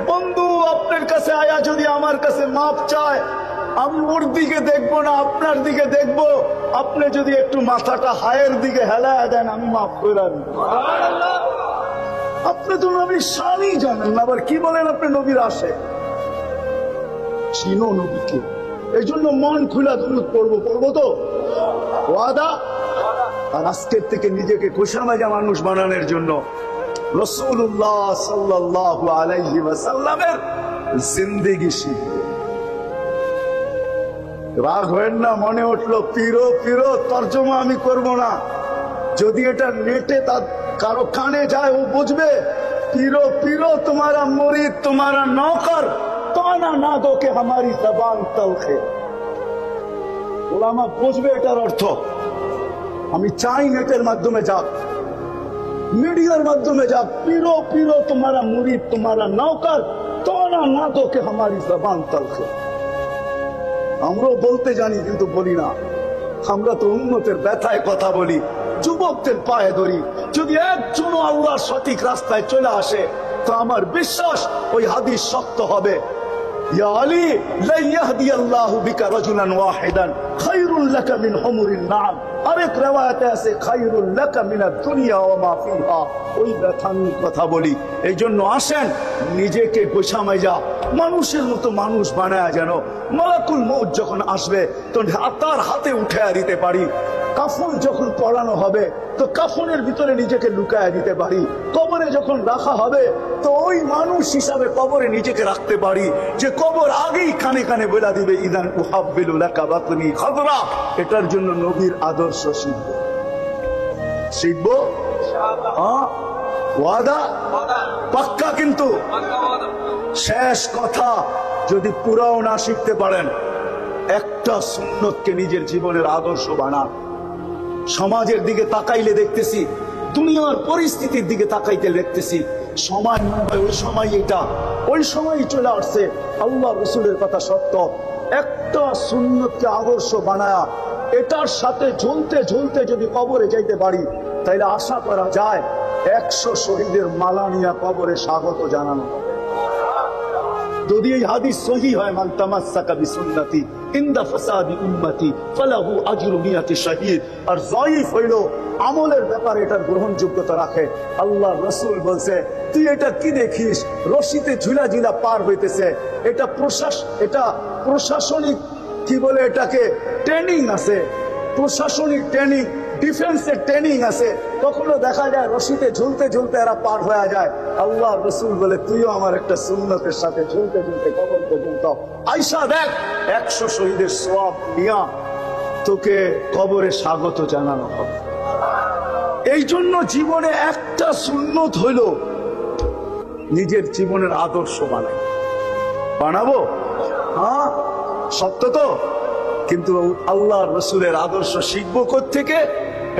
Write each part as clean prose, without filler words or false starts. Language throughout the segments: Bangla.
বন্ধু আপনার কাছে আয়া যদি আমার কাছে মাপ চায়, আমি ওর দিকে দেখবো না, আপনার দিকে দেখবো। আপনি যদি একটু মাথাটা হায়ের দিকে হেলায় দেন, আমি মাফ করে দিব। আপনি তো নবীর শানই জানেন না, আবার কি বলেন আপনি নবীর আসে? চিনো নবীকে, এই জন্য মন খুলা দুরূদ পড়বো তো ওয়াদা। আর আজকের থেকে নিজেকে খোশামেজা মানুষ বানানোর জন্য রাসূলুল্লাহ সাল্লাল্লাহু আলাইহি ওয়াসাল্লামের জিন্দেগি শিখব। রাগ হয় না, মনে উঠলো পিরো পিরো তর্জমা আমি করব না। যদি এটা নেটে তার কারো কানে যায়, ও বুঝবে পিরো পিরো তোমারা মুরিদ তোমারা নৌকর, তানা না দো কে हमारी জবান তলখে। ওলামা বুঝবে এটার অর্থ। আমি চাই নেটের মাধ্যমে যাক, মিডিয়ার মাধ্যমে যাক, পিরো পিরো তোমারা মুরিদ তোমারা নৌকর, তানা না দো কে हमारी জবান তলখে। আমরাও বলতে জানি কিন্তু বলি না। আমরা তো উম্মতের ব্যথায় কথা বলি, যুবকদের পায়ে ধরি। যদি একজনও আল্লাহর সঠিক রাস্তায় চলে আসে, তো আমার বিশ্বাস ওই হাদিস সত্য হবে। ইয়া আলী লা ইয়াহদিয়াল্লাহু বিকা রাজুলান ওয়াহিদান খায়রুল লাকা মিন হুমুরিন নাম। আরেক riwayate আছে খায়রুল লাকা মিনাদ দুনিয়া ওয়া মা ফিহা। ওই ব্যথার কথা বলি। এই জন্য আসেন নিজেকে গোছামাইজা মানুষের মতো মানুষ বানায়, যেন মালাকুল মউত যখন আসবে তো তার হাতে উঠে দিতে পারি। কাফন যখন পড়ানো হবে তো কাফনের ভিতরে নিজেকে লুকায় দিতে পারি। কবরে যখন রাখা হবে তো ওই মানুষ হিসাবে কবরে নিজেকে রাখতে পারি, যে কবর আগেই কানে কানে বলে দিবে ইদান উহাব্বিলু লাকা বাতনি খাদরা। এটার জন্য নবীর আদর্শ শিখবো ইনশাআল্লাহ। ওয়াদা পাক্কা। কিন্তু শেষ কথা, যদি পুরাও না শিখতে পারেন, একটা সুন্নতকে নিজের জীবনের আদর্শ বানান। সমাজের দিকে তাকাইলে দেখতেছি, দুনিয়ার পরিস্থিতির দিকে তাকাইতে দেখতেছি, সময় মনে হয় ওই সময় এটা, ওই সময় চলে আসছে। আল্লাহ রসুলের কথা সত্য। একটা সুন্নতকে আদর্শ বানায়া এটার সাথে ঝুলতে ঝুলতে যদি কবরে যাইতে পারি, তাইলে আশা করা যায় 100 শহীদের মালা নিয়ে কবরে স্বাগত জানানো হবে। যদি এই হাদিস সহি হয়, মান তামাসসাকা বিসুন্নতি ইনদা ফাসাদি উম্মতি ফালাহু আজরু মিয়াতি শাহীদ। আর যায়িফ হইল আমলের ব্যাপারে এটার গ্রহণযোগ্যতা রাখে। আল্লাহ রাসূল বলছে, তুই এটা কি দেখিস রশিতে ঝুলা ঝুলা পার হইতেছে, এটা প্রশাসনিক কি বলে এটাকে ট্রেনিং আছে, প্রশাসনিক ট্রেনিং, ডিফেন্সের ট্রেনিং আছে। কখনো দেখা যায় রশিতে ঝুলতে ঝুলতে এরা পার হয়ে যায়। আল্লাহ রসুল বলে, তুইও আমার একটা সুন্নতের সাথে ঝুলতে ঝুলতে কবর পর্যন্ত আইসা দেখ, 100 শহীদের সওয়াব নিয়া তোকে কবরে স্বাগত জানানো হবে। এই জন্য জীবনে একটা সুন্নত হইল নিজের জীবনের আদর্শ বানাবো। হ্যাঁ সত্য তো। কিন্তু আল্লাহ রসুলের আদর্শ শিখবো কোত্থেকে?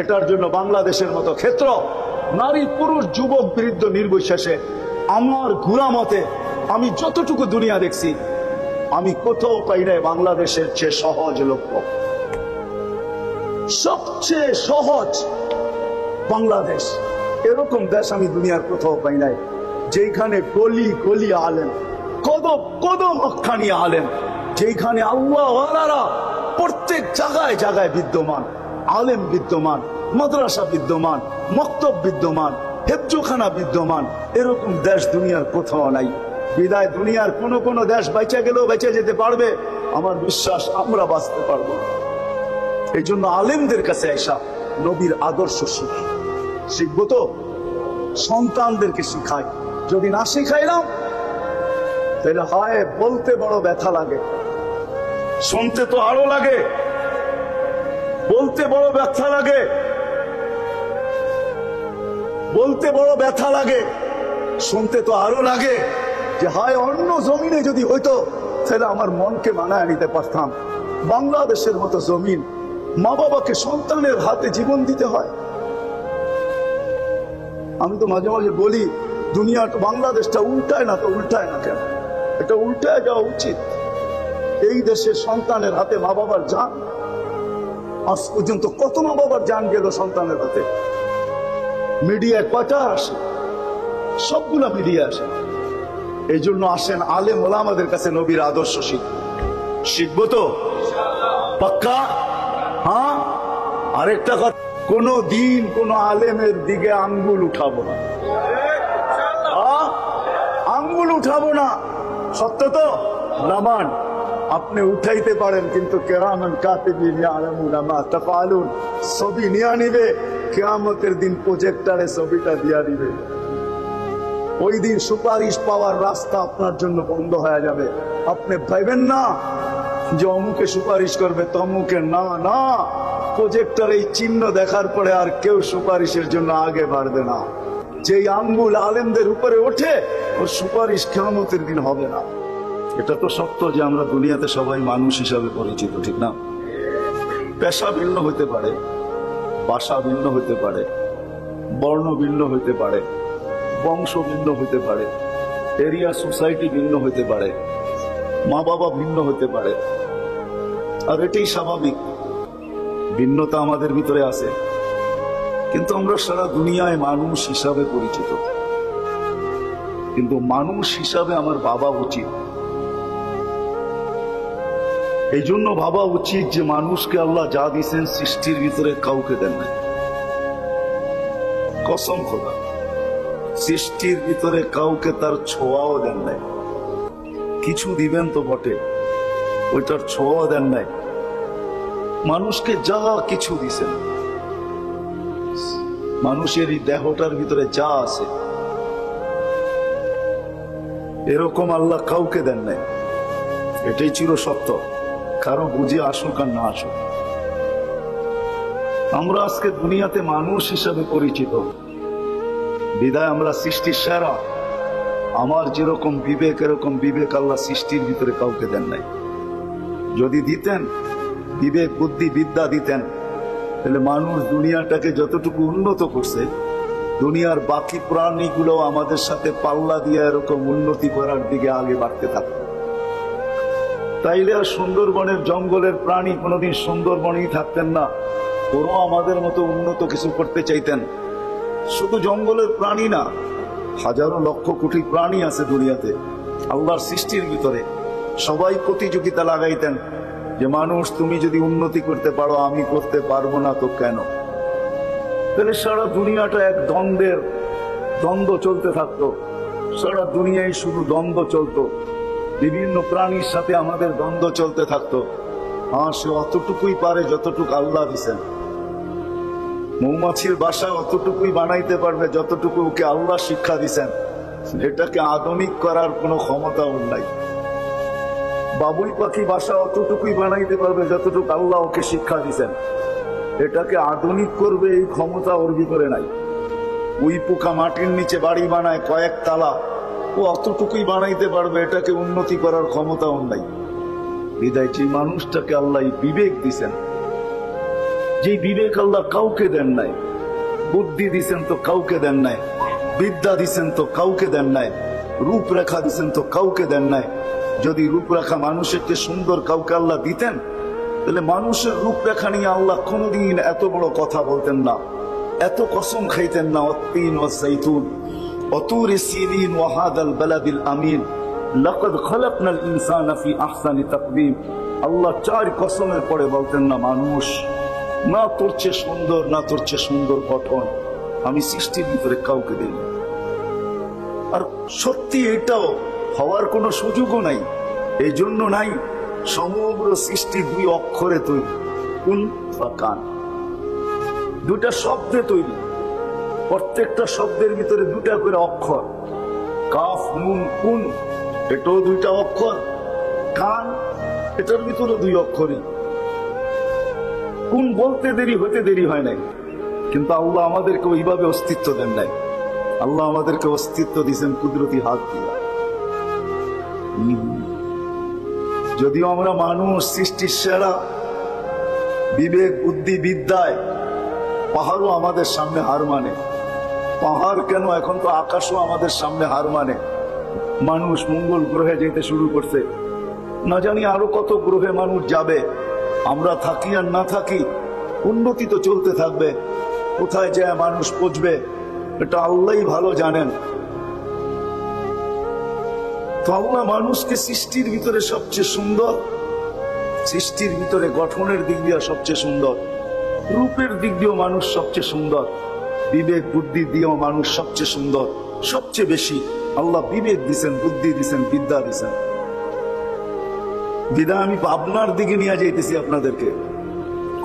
এটার জন্য বাংলাদেশের মতো ক্ষেত্র, নারী পুরুষ যুবক বৃদ্ধ নির্বিশেষে, আমার ঘুরা মতে আমি যতটুকু দুনিয়া দেখছি, আমি কোথাও পাই নাই বাংলাদেশের চেয়ে সহজ লক্ষ্য। সবচেয়ে সহজ বাংলাদেশ। এরকম দেশ আমি দুনিয়ার কোথাও পাই নাই, যেখানে গলি গলি আলেম, কদম কদম অক্ষানি আলেম, যেখানে আল্লাহ ওয়ালারা প্রত্যেক জায়গায় জায়গায় বিদ্যমান, আলেম বিদ্যমান, মাদ্রাসা বিদ্যমান, মক্তব বিদ্যমান, হেফজোখানা বিদ্যমান। এরকম দেশ দুনিয়ার কোথাও নাই। বিদায় দুনিয়ার কোন দেশ বেঁচে গেলেও বেঁচে যেতে পারবে, আমার বিশ্বাস আমরা বাঁচতে পারবো। এই জন্য আলেমদের কাছে এসা নবীর আদর্শ শিখবো তো সন্তানদেরকে শিখাই। যদি না শিখাইলাম তাহলে হয় বলতে বড় ব্যথা লাগে, শুনতে তো আরো লাগে। বলতে বড় ব্যথা লাগে, বলতে বড় ব্যথা লাগে, শুনতে তো আরো লাগে। যে হয় অন্য জমিনে যদি হইতো তাহলে আমার মনকে মানায় নিতে পারতাম। বাংলাদেশের মতো জমিন, মা বাবাকে সন্তানের হাতে জীবন দিতে হয়। আমি তো মাঝে মাঝে বলি, দুনিয়াটা বাংলাদেশটা উল্টায় না তো উল্টায় না কেন? এটা উল্টায় যাওয়া উচিত। এই দেশের সন্তানের হাতে মা বাবার জান, আজ পর্যন্ত কত মা বাবার জান গেল সন্তানের হাতে। মিডিয়ায় কয়টা আসে? সবগুলা মিডিয়া আসে। এই জন্য আসেন আলেম ওলামাদের কাছে নবীর আদর্শ শিখবো তো পাক্কা। হ্যাঁ, আরেকটা কথা, কোনো দিন কোন আলেমের দিকে আঙ্গুল উঠাবো না, আঙ্গুল উঠাবো না। সত্য তো? নামান আপনি উঠাইতে পারেন, কিন্তু কিরামান কাতিবিন ইয়ালামুনা মা তাফআলুন ছবি নিয়ে নিবে, কিয়ামতের দিন প্রজেক্টরে ছবিটা দিয়া দিবে। ওই দিন সুপারিশ পাওয়ার রাস্তা আপনার জন্য বন্ধ হয়ে যাবে। আপনি ভাইবেন না যে অমুকে সুপারিশ করবে তমুকে, না না, প্রজেক্টর এই চিহ্ন দেখার পরে আর কেউ সুপারিশের জন্য আগে বাড়বে না। যেই আঙ্গুল আলেমদের উপরে ওঠে ওর সুপারিশ কিয়ামতের দিন হবে না। এটা তো সত্য যে আমরা দুনিয়াতে সবাই মানুষ হিসাবে পরিচিত, ঠিক না? পেশা ভিন্ন হতে পারে, ভাষা ভিন্ন হতে পারে, বর্ণ ভিন্ন হতে পারে, বংশ ভিন্ন হতে পারে, এরিয়া সোসাইটি ভিন্ন হতে পারে, মা বাবা ভিন্ন হতে পারে, আর এটাই স্বাভাবিক। ভিন্নতা আমাদের ভিতরে আছে, কিন্তু আমরা সারা দুনিয়ায় মানুষ হিসাবে পরিচিত। কিন্তু মানুষ হিসাবে আমার ভাবা উচিত, এই জন্য ভাবা উচিত যে মানুষকে আল্লাহ যা দিয়েছেন সৃষ্টির ভিতরে কাউকে দেন না। কসম খোদা, সৃষ্টির ভিতরে কাউকে তার ছোঁয়াও দেন নাই। কিছু দিবেন তো বটে, ওইটার ছোঁয়াও দেন নাই। মানুষকে যা কিছু দিছেন, মানুষের এই দেহটার ভিতরে যা আছে, এরকম আল্লাহ কাউকে দেন নাই। এটাই চির সত্য, কারো বুঝে আসুক আর না আসুক। আমরা আজকে দুনিয়াতে মানুষ হিসাবে পরিচিত, বিদায় আমরা সৃষ্টির সেরা। আমার যেরকম বিবেক, এরকম বিবেক আল্লাহ সৃষ্টির ভিতরে কাউকে দেন নাই। যদি দিতেন, বিবেক বুদ্ধি বিদ্যা দিতেন, তাহলে মানুষ দুনিয়াটাকে যতটুকু উন্নত করছে, দুনিয়ার বাকি প্রাণীগুলো আমাদের সাথে পাল্লা দিয়ে এরকম উন্নতি করার দিকে আগে বাড়তে থাকত। তাইলে আর সুন্দরবনের জঙ্গলের প্রাণী কোনোদিন সুন্দরবনেই থাকতেন না, ওরাও আমাদের মতো উন্নত কিছু করতে চাইতেন। শুধু জঙ্গলের প্রাণী না, হাজারো লক্ষ কোটি প্রাণী আছে দুনিয়াতে আল্লাহর সৃষ্টির ভিতরে। সবাই প্রতিযোগিতা লাগাইতেন যে মানুষ তুমি যদি উন্নতি করতে পারো, আমি করতে পারবো না, তো কেন? তাহলে সারা দুনিয়াটা এক দ্বন্দ্ব চলতে থাকতো। সারা দুনিয়ায় শুধু দ্বন্দ্ব চলতো, বিভিন্ন প্রাণীর সাথে আমাদের দ্বন্দ্ব চলতে থাকতো। হ্যাঁ, সে অতটুকুই পারে যতটুকু আল্লাহ দিছেন। মৌমাছির বাসা অতটুকুই বানাইতে পারবে যতটুকু ওকে আল্লাহ শিক্ষা দিছেন। এটাকে আধুনিক করার কোনো ক্ষমতা ওর নাই। বাবুই পাখি বাসা অতটুকুই বানাইতে পারবে যতটুকু আল্লাহ ওকে শিক্ষা দিছেন। এটাকে আধুনিক করবে এই ক্ষমতা ওর ভিতরে নাই। উই পোকা মাটির নিচে বাড়ি বানায় কয়েক তালা, ও অতটুকুই বানাইতে পারবে, এটাকে উন্নতি করার ক্ষমতা ওর নাই। বিদায় যে মানুষটাকে আল্লাহ বিবেক দিছেন, যে বিবেক আল্লাহ কাউকে দেন নাই, বুদ্ধি দিছেন তো কাউকে দেন নাই, বিদ্যা দিছেন তো কাউকে দেন নাই, রূপরেখা দিছেন তো কাউকে দেন নাই। যদি রূপরেখা মানুষেরকে সুন্দর কাউকে আল্লাহ দিতেন, তাহলে মানুষের রূপরেখা নিয়ে আল্লাহ কোনদিন এত বড় কথা বলতেন না, এত কসম খাইতেন না। অত্তিন ওয়াজ্জাইতুন ওয়াতুর সিনিন ওয়া হাদাল বালাদিল আমিন লাকাদ খালাকনাল ইনসানা ফি আহসানি তাকওয়িম। আল্লাহ চার কসমের পরে বলতেন না, মানুষ না তোর চেয়ে সুন্দর, না তোর চেয়ে সুন্দর গঠন আমি সৃষ্টির ভিতরে কাউকে দিই। আর সত্যি এটাও হওয়ার কোনো সুযোগও নাই। এই জন্য নাই, সমগ্র সৃষ্টি দুই অক্ষরে তৈরি, কুন বা কান, দুটা শব্দে তৈরি। প্রত্যেকটা শব্দের ভিতরে দুটা করে অক্ষর, কাফ নুন কুন, এটাও দুইটা অক্ষর। কান, এটার ভিতরে দুই অক্ষরই। কোন বলতে দেরি হতে দেরি হয় নাই, কিন্তু আল্লাহ আমাদেরকে ওইভাবে অস্তিত্ব দেন নাই। আল্লাহ আমাদেরকে অস্তিত্ব দিয়েছেন কুদরতি হাত দিয়া। যদিও আমরা মানুষ সৃষ্টির সেরা, বিবেক বুদ্ধি বিদ্যায় পাহাড়ও আমাদের সামনে হার মানে। পাহাড় কেন, এখন তো আকাশও আমাদের সামনে হার মানে। মানুষ মঙ্গল গ্রহে যেতে শুরু করছে, না জানি আরো কত গ্রহে মানুষ যাবে। আমরা থাকি আর না থাকি, উন্নতি তো চলতে থাকবে। কোথায় যায় মানুষ পৌঁছবে এটা আল্লাহই ভালো জানেন। তো আল্লাহ মানুষকে সৃষ্টির ভিতরে সবচেয়ে সুন্দর, সৃষ্টির ভিতরে গঠনের দিক দিয়ে সবচেয়ে সুন্দর, রূপের দিক দিয়েও মানুষ সবচেয়ে সুন্দর, বিবেক বুদ্ধি দিয়েও মানুষ সবচেয়ে সুন্দর, সবচেয়ে বেশি আল্লাহ বিবেক দিছেন, বুদ্ধি দিছেন, বিদ্যা দিছেন। বিদ্যা আমি ভাবনার দিকে নিয়ে যাইতেছি আপনাদেরকে,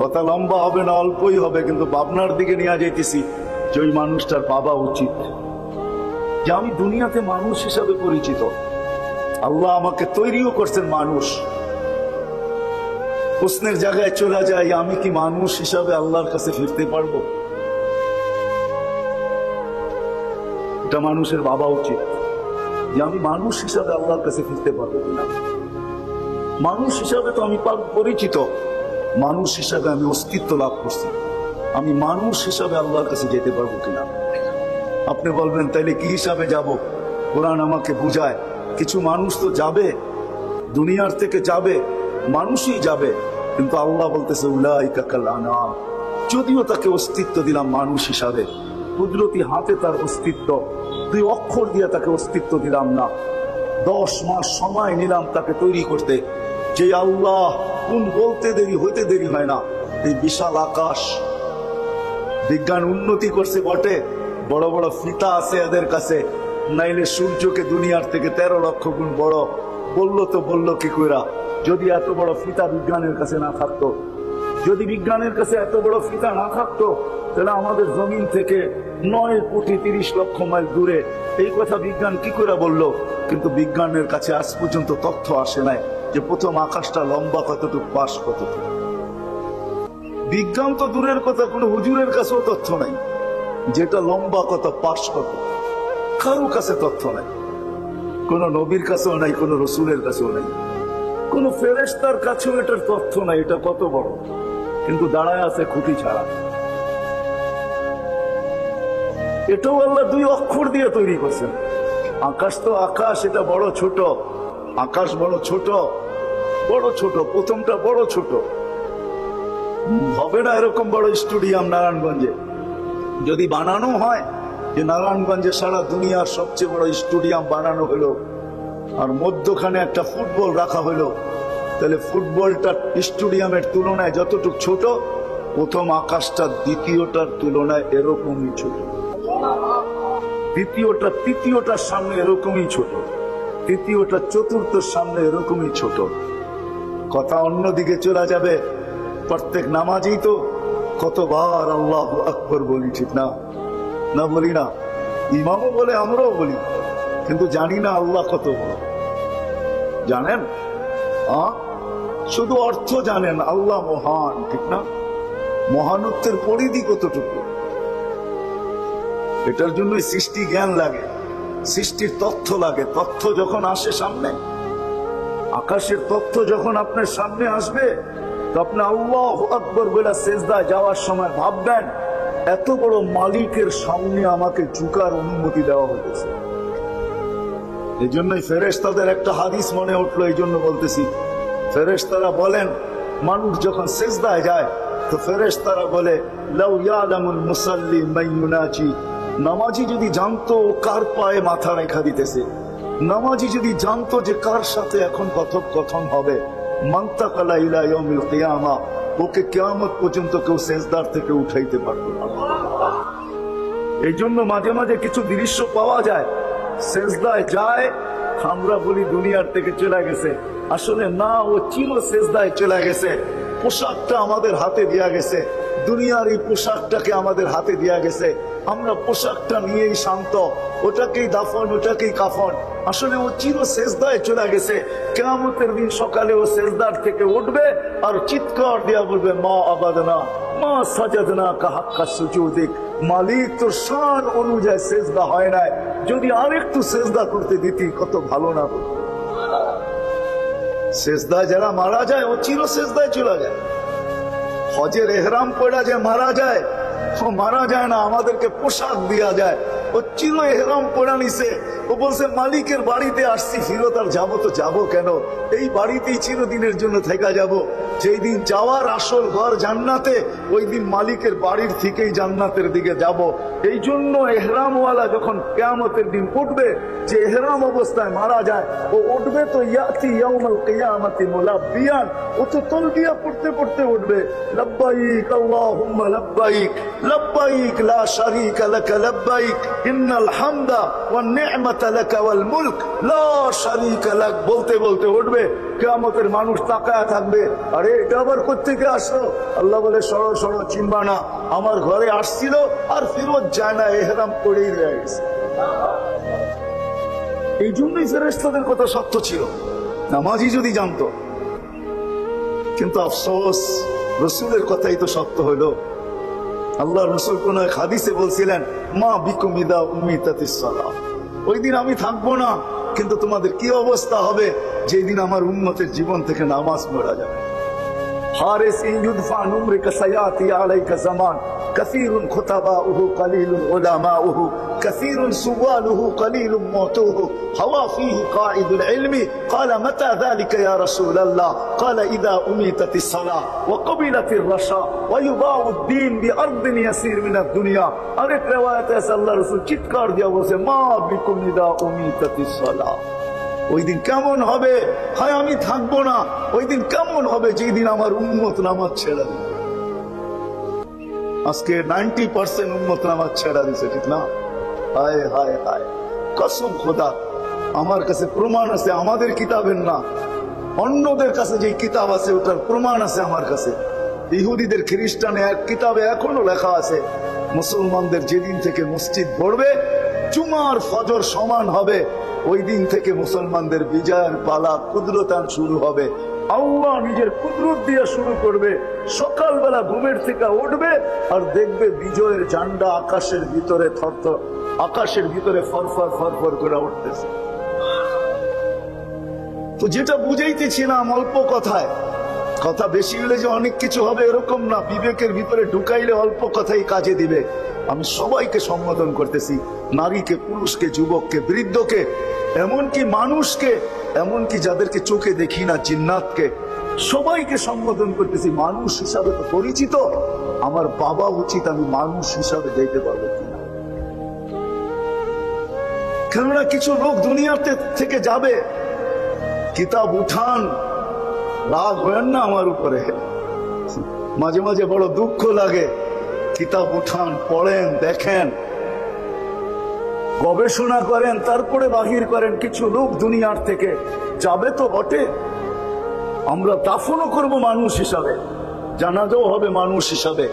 কথা লম্বা হবে না, অল্পই হবে, কিন্তু ভাবনার দিকে নিয়ে যাইতেছি যে ওই মানুষটার বাবা উচিত যে আমি দুনিয়াতে মানুষ হিসাবে পরিচিত। আল্লাহ আমাকে তৈরিও করছেন মানুষ। প্রশ্নের জায়গায় চলে যায়, আমি কি মানুষ হিসাবে আল্লাহর কাছে ফিরতে পারবো? এটা মানুষের ভাবা উচিত যে আমি মানুষ হিসাবে আল্লাহর কাছে ফিরতে পারবো কিনা। মানুষ হিসাবে তো আমি পরিচিত, মানুষ হিসাবে আমি অস্তিত্ব লাভ করছি, আমি মানুষ হিসাবে আল্লাহর কাছে যেতে পারবো কিনা। আপনি বলবেন তাইলে কি হিসাবে যাব? কোরআন আমাকে বুঝায় কিছু মানুষ তো যাবে, দুনিয়ার থেকে যাবে, মানুষই যাবে, কিন্তু আল্লাহ বলতেছে উলাইকা কাল আনআম, যদিও তাকে অস্তিত্ব দিলাম মানুষ হিসাবে, কুদরতি হাতে তার অস্তিত্ব, 2 অক্ষর দিয়ে তাকে অস্তিত্ব দিলাম না, 10 মাস সময় নিলাম তাকে তৈরি করতে। যে আল্লাহ কোন বলতে দেরি হইতে দেরি হয় না, এই বিশাল আকাশ, বিজ্ঞান উন্নতি করছে বটে, বড় বড় ফিতা আছে এদের কাছে, নাইলে সূর্যকে দুনিয়ার থেকে 13 লক্ষ গুণ বড় বললো তো বললো কি কইরা। যদি এত বড় ফিতা বিজ্ঞানের কাছে না থাকতো, যদি বিজ্ঞানের কাছে এত বড় ফিতা না থাকতো, তাহলে আমাদের জমিন থেকে 9,30,00,000 মাইল দূরে, এই কথা বিজ্ঞান কি করে বললো? কিন্তু বিজ্ঞানের কাছে আজ পর্যন্ত তথ্য আসে নাই যে প্রথম আকাশটা লম্বা কতটুকু, পাশ কতটুকু। বিজ্ঞান তো দূরের কথা, কোনো হুজুরের কাছেও তথ্য নাই যেটা লম্বা কত, পাশ কত, কারো কাছে তথ্য নাই, কোন নবীর কাছেও নাই, কোন রসুলের কাছেও নাই, কোন ফেরেশতার কাছেও এটার তথ্য নাই এটা কত বড়, কিন্তু দাঁড়ায় আছে খুঁটি ছাড়া। এটাও আল্লাহ 2 অক্ষর দিয়ে তৈরি করছেন। আকাশ তো আকাশ, এটা বড় ছোট, আকাশ বড় ছোট, বড় ছোট, প্রথমটা বড় ছোট। হবে না এরকম বড় স্টেডিয়াম নারায়ণগঞ্জে, যদি বানানো হয় যে নারায়ণগঞ্জে সারা দুনিয়ার সবচেয়ে বড় স্টেডিয়াম বানানো হলো, আর মধ্যখানে একটা ফুটবল রাখা হলো, তাহলে ফুটবলটা স্টেডিয়ামের তুলনায় যতটুকু ছোট, প্রথম আকাশটা দ্বিতীয়টার তুলনায় এরকমই ছোট, দ্বিতীয়টা তৃতীয়টার সামনে এরকমই ছোট, তৃতীয়টা চতুর্থের সামনে এরকমই ছোট। কথা অন্যদিকে চলে যাবে, প্রত্যেক নামাজেই তো কতবার আল্লাহু আকবার বলি, ঠিক না? না বলি না? ইমামও বলে, আমরাও বলি, কিন্তু জানি না আল্লাহ কত বড়। জানেন? শুধু অর্থ জানেন, আল্লাহ মহান, ঠিক না? মহানত্বের পরিধি কতটুকু, এটার জন্য সৃষ্টি জ্ঞান লাগে, সৃষ্টির তথ্য লাগে। তথ্য যখন আসে সামনে, আকাশের তথ্য যখন আপনার সামনে আসবে, তো আপনি আল্লাহু আকবার বলে সেজদায় যাওয়ার সময় ভাববেন, এত বড় মালিকের সামনে আমাকে ঝুঁকার অনুমতি দেওয়া হয়েছে। এই জন্যই ফেরেশতাদের একটা হাদিস মনে উঠলো, এই জন্য বলতেছি। ফেরেশতারা বলেন, মানুষ যখন সেজদায় যায় তো ফেরেশতারা বলে, লাউ ইয়ালামুল মুসাল্লি মান ইউনাজি, নামাজি যদি জানতো কার পায়ে মাথা রেখা দিতেছে, নামাজি যদি জানতো যে কার সাথে এখন কথোপকথন হবে, মান্তাকালা ইলা ইয়াউমিল কিয়ামা, ওকে কিয়ামত পর্যন্ত কেউ সেজদার থেকে উঠাইতে পারবে না। এই জন্য মাঝে মাঝে কিছু দৃশ্য পাওয়া যায়, সেজদায় যায়, আমরা বলি দুনিয়ার থেকে চলে গেছে, আসলে না, ও চির সেজদায় চলে গেছে। পোশাকটা আমাদের হাতে দেয়া গেছে, দুনিয়ার এই পোশাকটাকে আমাদের হাতে দেয়া গেছে, আমরা পোশাকটা নিয়েই শান্ত, ওটাকেই দাফন, ওটাকেই কাফন। আসলে ও চির সেজদায় চলে গেছে। কিয়ামতের দিন সকালে ও সেজদার থেকে উঠবে আর চিৎকার দিয়া বলবে, মা আবাদনা মা সাজাদনা কা হাক্কা সুজুদিক, মালিক তোর শান অনুযায়ী সেজদা হয় নাই, যদি আরেকটু সেজদা করতে দিতি কত ভালো না হতো। সেজদায় যারা মারা যায় ও চির সেজদায় চলে যায়। হজের এহরাম পড়া যে মারা যায়, ও মারা যায় না, আমাদেরকে পোশাক দেওয়া যায়, ও চির এহরাম পড়া নিছে। ও বলছে, মালিকের বাড়িতে আসছি, ফিরত আর যাবো তো যাবো কেন, এই বাড়িতেই চিরদিনের জন্য থেকে যাব। যেই দিন যাওয়ার আসল ঘর জান্নাতে, ওই দিন মালিকের বাড়ির থেকেই জান্নাতের দিকে যাব। এই জন্য এহরামওয়ালা যখন কিয়ামতের দিন উঠবে, যে এহরাম অবস্থায় মারা যায় ও উঠবে তো ইয়াতি ইয়াউমাল কিয়ামতি মুলাব্বিয়ান, ও তো তালবিয়া পড়তে পড়তে উঠবে, লব্বাইক আল্লাহুম্মা লব্বাইক লব্বাইক লা শারীকা লাকা লব্বাইক ইন্নাল হামদা ওয়ান নি'মাতা লাকা ওয়াল মুলক লা শারীকা লাক, বলতে বলতে উঠবে। কিয়ামতের মানুষ তাকায় থাকবে, আরে এটা আবার কোত্থেকে আসলো? আল্লাহ বলে, সরো সরো, চিনবা না, আমার ঘরে আসছিল আর ফিরত যায় না, এহরাম করেই রয়ে গেছে। এই জন্যই ফেরেশতাদের কথা সত্য ছিল, নামাজি যদি জানতো। কিন্তু আফসোস, রসুলের কথাই তো সত্য হইল। আল্লাহ রসুল কোন এক হাদিসে বলছিলেন, মা বিকুম ইদা উমিতাতিস সালাহ, ওই দিন আমি থাকবো না, কিন্তু তোমাদের কি অবস্থা হবে যেই দিন আমার উম্মতের জীবন থেকে নামাজ পড়া যাবে। হারিস ইন ইউদফা উমরিকা সায়াতি আলাইকা জামান কাসীরুন খুতাবাউহু কলিলুন উলামাউহু কাসীরুন সুওয়ালুহু কলিলুন মাউতুহু হাওয়া ফীহি কাঈদুল ইলমি ক্বালা মাতা যালিকা ইয়া রাসূলুল্লাহ ক্বালা ইযা উমিতাতিস সালাহ ওয়া ক্বাবিলাতির রাশা ওয়া ইউবাউদ দ্বীন বিআরদিন ইয়াসীর মিনাদ দুনিয়া। আরেক riwayate আছে আল্লাহ রাসূল চিৎকার দিয়ে বলেছে, মা বিকুম ইযা উমিতাতিস সালাহ, ওই দিন কেমন হবে? হয় আমি থাকবো না, ওই দিন কেমন হবে যেই দিন আমার উম্মত নামাজ ছেড়ে দিবে। আজকে 90% উম্মত নামাজ ছেড়ে দিছে, ঠিক না? হায় হায় হায়, কসম খোদা, আমার কাছে প্রমাণ আছে, আমাদের কিতাবের না, অন্যদের কাছে যে কিতাব আছে ওটার প্রমাণ আছে আমার কাছে। ইহুদিদের খ্রিস্টানে এক কিতাবে এখনো লেখা আছে, মুসলমানদের যেদিন থেকে মসজিদ ভরবে, জুমার ফজর সমান হবে, ওই দিন থেকে মুসলমানদের বিজয়ের পালা কুদরতান শুরু হবে। আল্লাহ নিজের কুদরত দিয়ে শুরু করবে। সকালবেলা ঘুমের থেকে উঠবে আর দেখবে বিজয়ের ঝান্ডা আকাশের ভিতরে থরথর, আকাশের ভিতরে ফরফর ফরফর করে উঠতেছে। তো যেটা বুঝাইতেছিলাম অল্প কথায়, কথা বেশি হলে যে অনেক কিছু হবে এরকম না, বিবেকের ভিতরে ঢুকাইলে অল্প কথাই কাজে দিবে। আমি সবাইকে সম্বোধন করতেছি, নারীকে, পুরুষকে, যুবককে, বৃদ্ধকে, এমনকি মানুষকে, এমনকি যাদেরকে চোখে দেখি না, জিন্নাতকে, সবাইকে সম্বোধন করতেছি। মানুষ হিসাবে তো পরিচিত, আমার বাবা উচিত আমি মানুষ হিসাবে দেখতে পারবো কিনা। কেননা কিছু লোক দুনিয়াতে থেকে যাবে, কিতাব উঠান, রাগ হয় না আমার উপরে, মাঝে মাঝে বড় দুঃখ লাগে। কিতাব উঠান, পড়েন, দেখেন, গবেষণা করেন, তারপরে বাহির করেন। কিছু লোক দুনিয়ার থেকে যাবে তো বটে, আমরা দাফনও করব মানুষ হিসাবে, জানাজাও হবে মানুষ হিসাবে,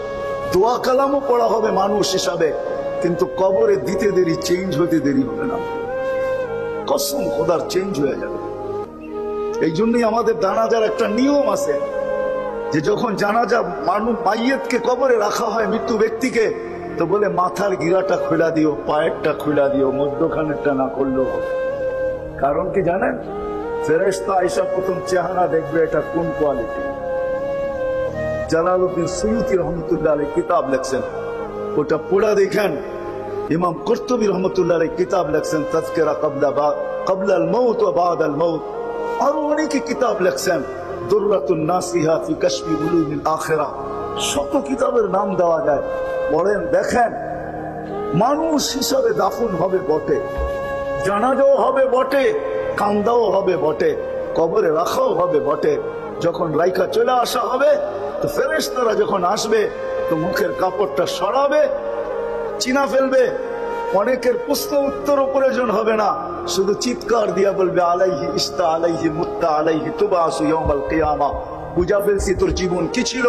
দোয়া কালামও পড়া হবে মানুষ হিসাবে, কিন্তু কবরে দিতে দেরি, চেঞ্জ হতে দেরি হবে না, কসম খোদার চেঞ্জ হয়ে যাবে। এই জন্যই আমাদের জানাজার একটা নিয়ম আছে, যে যখন জানাজা মানুষ মাইয়েতকে কবরে রাখা হয়, মৃত্যু ব্যক্তিকে, তো বলে মাথার গিরাটা খুলা দিও, পায়েরটা খুলা দিও, মধ্যখানেরটা না করলেও। কারণ কি জানেন? ফেরেশতা আয়েশা প্রথম চেহারা দেখবে এটা কোন কোয়ালিটি। জালালউদ্দিন সুয়ুতী রহমতুল্লাহ আলাইহি কিতাব লেখছেন, ওটা পুরা দেখেন। ইমাম কুরতুবী রহমতুল্লাহ আলাইহি কিতাব লেখছেন তাযকিরা ক্বাবলা আল মাউত ওয়া বা'দা আল মাউত। আর অনেকে কিতাব লেখছেন, দুররাতুন নাসিহা ফি কাশফি উলুমিল আখিরাহ। শত কিতাবের নাম দেওয়া যায়, পড়েন, দেখেন। মানুষ হিসাবে দাফন হবে বটে, জানাজাও হবে বটে, কান্দাও হবে বটে, কবরে রাখাও হবে বটে। যখন রাইখা চলে আসা হবে, তো ফেরেশতারা যখন আসবে, তো মুখের কাপড়টা সরাবে, চিনা ফেলবে। অনেকের প্রশ্ন উত্তরও প্রয়োজন হবে না, শুধু চিৎকার দিয়া বলবে, আলাইহি ইস্তা আলাইহি মুত্তা আলাইহি তুবাসু ইয়াউমাল কিয়ামা। বুঝা ফেলছি তোর জীবন কি ছিল,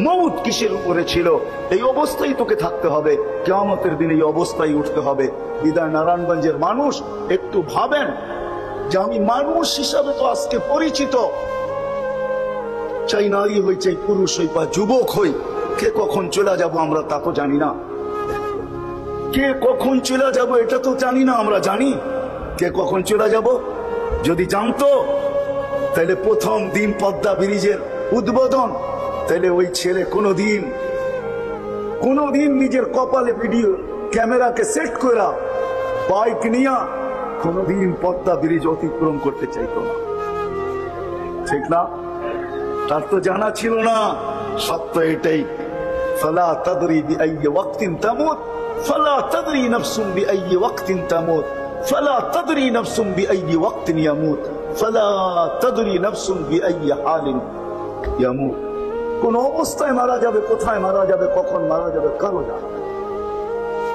মউত কিসের উপরে ছিল, এই অবস্থায় তোকে থাকতে হবে, কিয়ামতের দিন এই অবস্থায় উঠতে হবে। বিদায় নারায়ণগঞ্জের মানুষ একটু ভাবেন যে আমি মানুষ হিসাবে তো আজকে পরিচিত, চাই নারী হই, চাই পুরুষ হই বা যুবক হই, কে কখন চলে যাব আমরা তা তো জানি না। কে কখন চলে যাব এটা তো জানি না, আমরা জানি কে কখন চলে যাব। যদি জানতো তাহলে প্রথম দিন পদ্মা ব্রিজের উদ্বোধন, তাহলে ওই ছেলে কোনোদিন নিজের কপালে ভিডিও ক্যামেরাকে সেট করা বাইক নিয়ে কোনোদিন পদ্মা ব্রিজ অতিক্রম করতে চাইতো না, ঠিক না? তার তো জানা ছিল না। সত্য এটাই, ফালা তাদরি বিআইয়ি ওয়াক্তিন তামুত, ফালা তাদরি নাফসুন বিআইয়ি ওয়াক্তিন তামুত, ফালা তাদরি নাফসুন বিআইয়ি ওয়াক্তিন ইয়ামুত, ফালা তাদরি নাফসুন বিআইয়ি হালিন ইয়ামুত। কোন অবস্থায় মারা যাবে, কোথায় মারা যাবে, কখন মারা যাবে, কারো জানা নেই।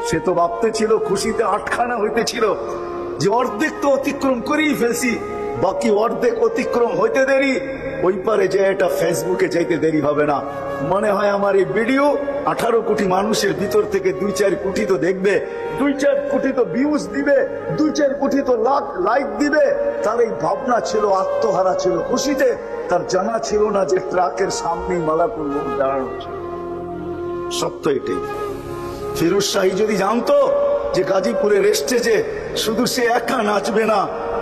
সে তো ভাবতে ছিল, খুশিতে আটখানা হইতেছিল যে অর্ধেক তো অতিক্রম করেই ফেলছি, বাকি অর্ধেক অতিক্রম হইতে দেরি, ওই পারে যে এটা ফেসবুকে যাইতে দেরি হবে না। মনে হয় আমার এই ভিডিও 18 কোটি মানুষের ভিতর থেকে 2-4 কোটি তো দেখবে, 2-4 কোটি তো ভিউজ দিবে, 2-4 কোটি তো লাইক দিবে। তার এই ভাবনা ছিল, আত্মহারা ছিল খুশিতে। তার জানা ছিল না যে ট্রাকের সামনেই মালাকুল মউত দাঁড়ানো ছিল। সত্য এটাই। ফিরোজ শাহী যদি জানতো যে গাজীপুরের স্টেজে শুধু সে একা নাচবে না,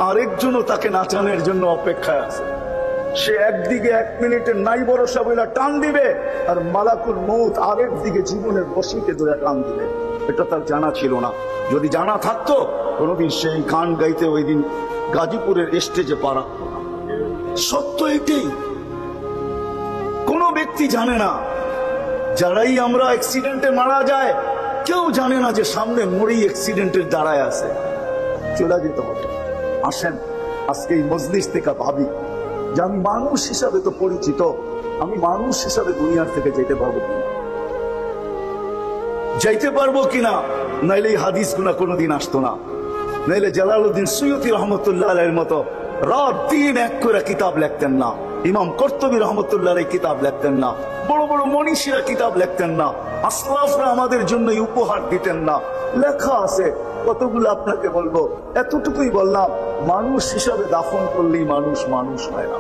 আরেকজনও তাকে নাচানোর জন্য অপেক্ষায় আছে, সে একদিকে 1 মিনিটের নাই ভরসা বইলা টান দিবে, আর মালাকুল মউত আরেক দিকে জীবনের বসিতে ধরে টান দিবে। এটা তার জানা ছিল না। যদি জানা থাকতো কোনদিন সেই গান গাইতে ওই দিন গাজীপুরের স্টেজে পারা। সত্য এটাই। কোন ব্যক্তি জানে না, যারাই আমরা অ্যাক্সিডেন্টে মারা যায় কেউ জানে না যে সামনে মরেই অ্যাক্সিডেন্টের দাঁড়ায় আছে, চলে যেতে হবে। আসেন আজকে এই মজলিস থেকে ভাবি যে আমি মানুষ হিসাবে তো পরিচিত, আমি মানুষ হিসাবে দুনিয়ার থেকে যেতে পারবো কিনা, যাইতে পারবো কিনা। নাইলে এই হাদিস গুলা কোনোদিন আসতো না। নাইলে জালালউদ্দিন সুয়ুতি রহমতুল্লাহ আলাইহির মতো রাত দিন এক করে কিতাব লিখতেন না, ইমাম কর্তুবী রহমতুল্লাহ আলাইহি কিতাব লিখতেন না, বড় বড় মনীষীরা কিতাব লিখতেন না, আসলাফরা আমাদের জন্য উপহার দিতেন না। লেখা আছে কতগুলো আপনাকে বলবো, এতটুকুই বললাম। মানুষ হিসাবে দাফন করলেই মানুষ মানুষ হয় না।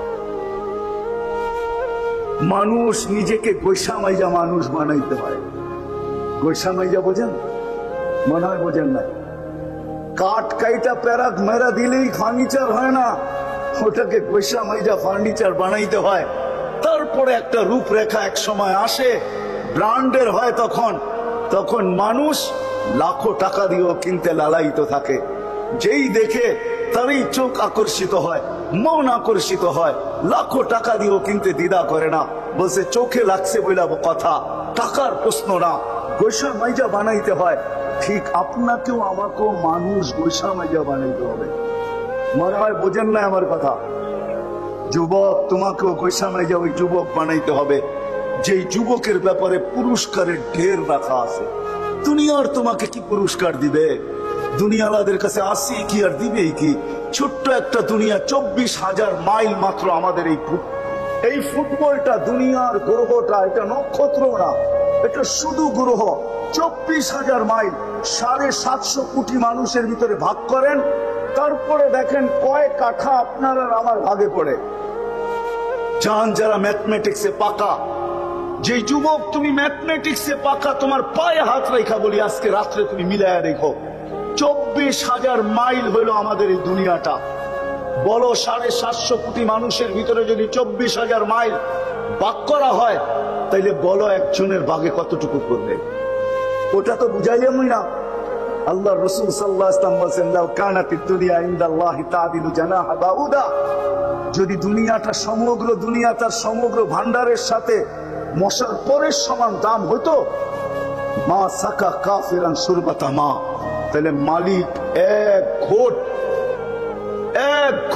মানুষ নিজেকে গৈসা মাইজা মানুষ বানাইতে হয়। গৈসা মাইজা বোঝেন? মনে হয় বোঝেন না। কাঠ কাইটা প্যারাক মেরা দিলেই ফার্নিচার হয় না, ওটাকে গৈসা মাইজা ফার্নিচার বানাইতে হয়। তারপরে একটা রূপরেখা এক সময় আসে, ব্র্যান্ডের হয়। তখন মানুষ লাখো টাকা দিয়েও কিনতে লালায়িত থাকে। যেই দেখে তারই চোখ আকর্ষিত হয়, মন আকর্ষিত হয়। লাখো টাকা দিয়েও কিনতে দ্বিধা করে না, বলছে চোখে লাগছে বইলা কথা, টাকার প্রশ্ন না, গৈসা মাইজা বানাইতে হয়। ঠিক আপনাকেও আমাকেও মানুষ গৈসা মাইজা বানাইতে হবে। মনে হয় বোঝেন না আমার কথা। যুবক, তোমাকেও গৈসা মাইজা ওই যুবক বানাইতে হবে যেই যুবকের ব্যাপারে পুরস্কারের ঢের রাখা আছে। দুনিয়ার তোমাকে কি পুরস্কার দিবে? দুনিয়ালাদের কাছে আসি কি আর দিবেই কি? ছোট্ট একটা দুনিয়া, 24,000 মাইল মাত্র আমাদের এই ফুটবলটা, দুনিয়ার গ্রহটা, এটা নক্ষত্র না, এটা শুধু গ্রহ। 24,000 মাইল, 750 কোটি মানুষের ভিতরে ভাগ করেন, তারপরে দেখেন কয় কাঠা আপনার আর আমার ভাগে পড়ে। যান যারা ম্যাথমেটিক্সে পাকা, যে যুবক তুমি ম্যাথমেটিক্সে পাকা, তোমার পায়ে হাত রেখা বলি আজকে রাত্রে তুমি মিলায়া রেখো, 24,000 মাইল হইল আমাদের এই দুনিয়াটা। বলো 750 কোটি মানুষের ভিতরে যদি 24,000 মাইল ভাগ করা হয়, তাইলে বলো একজনের ভাগে কতটুকু করবে? ওটা তো বুঝাইলামই না। আল্লাহ রাসূল সাল্লাল্লাহু আলাইহি ওয়াসাল্লাম বলেন, লাউ কানাতিদ দুনিয়া ইনদাল্লাহি তাদিলু জানাহা বাউদা, যদি দুনিয়াটা, সমগ্র দুনিয়া তার সমগ্র ভান্ডারের সাথে মশার পরের সমান দাম হতো, মা সাকা কাফিরান সুরবাতা মা, তাহলে মালিক এক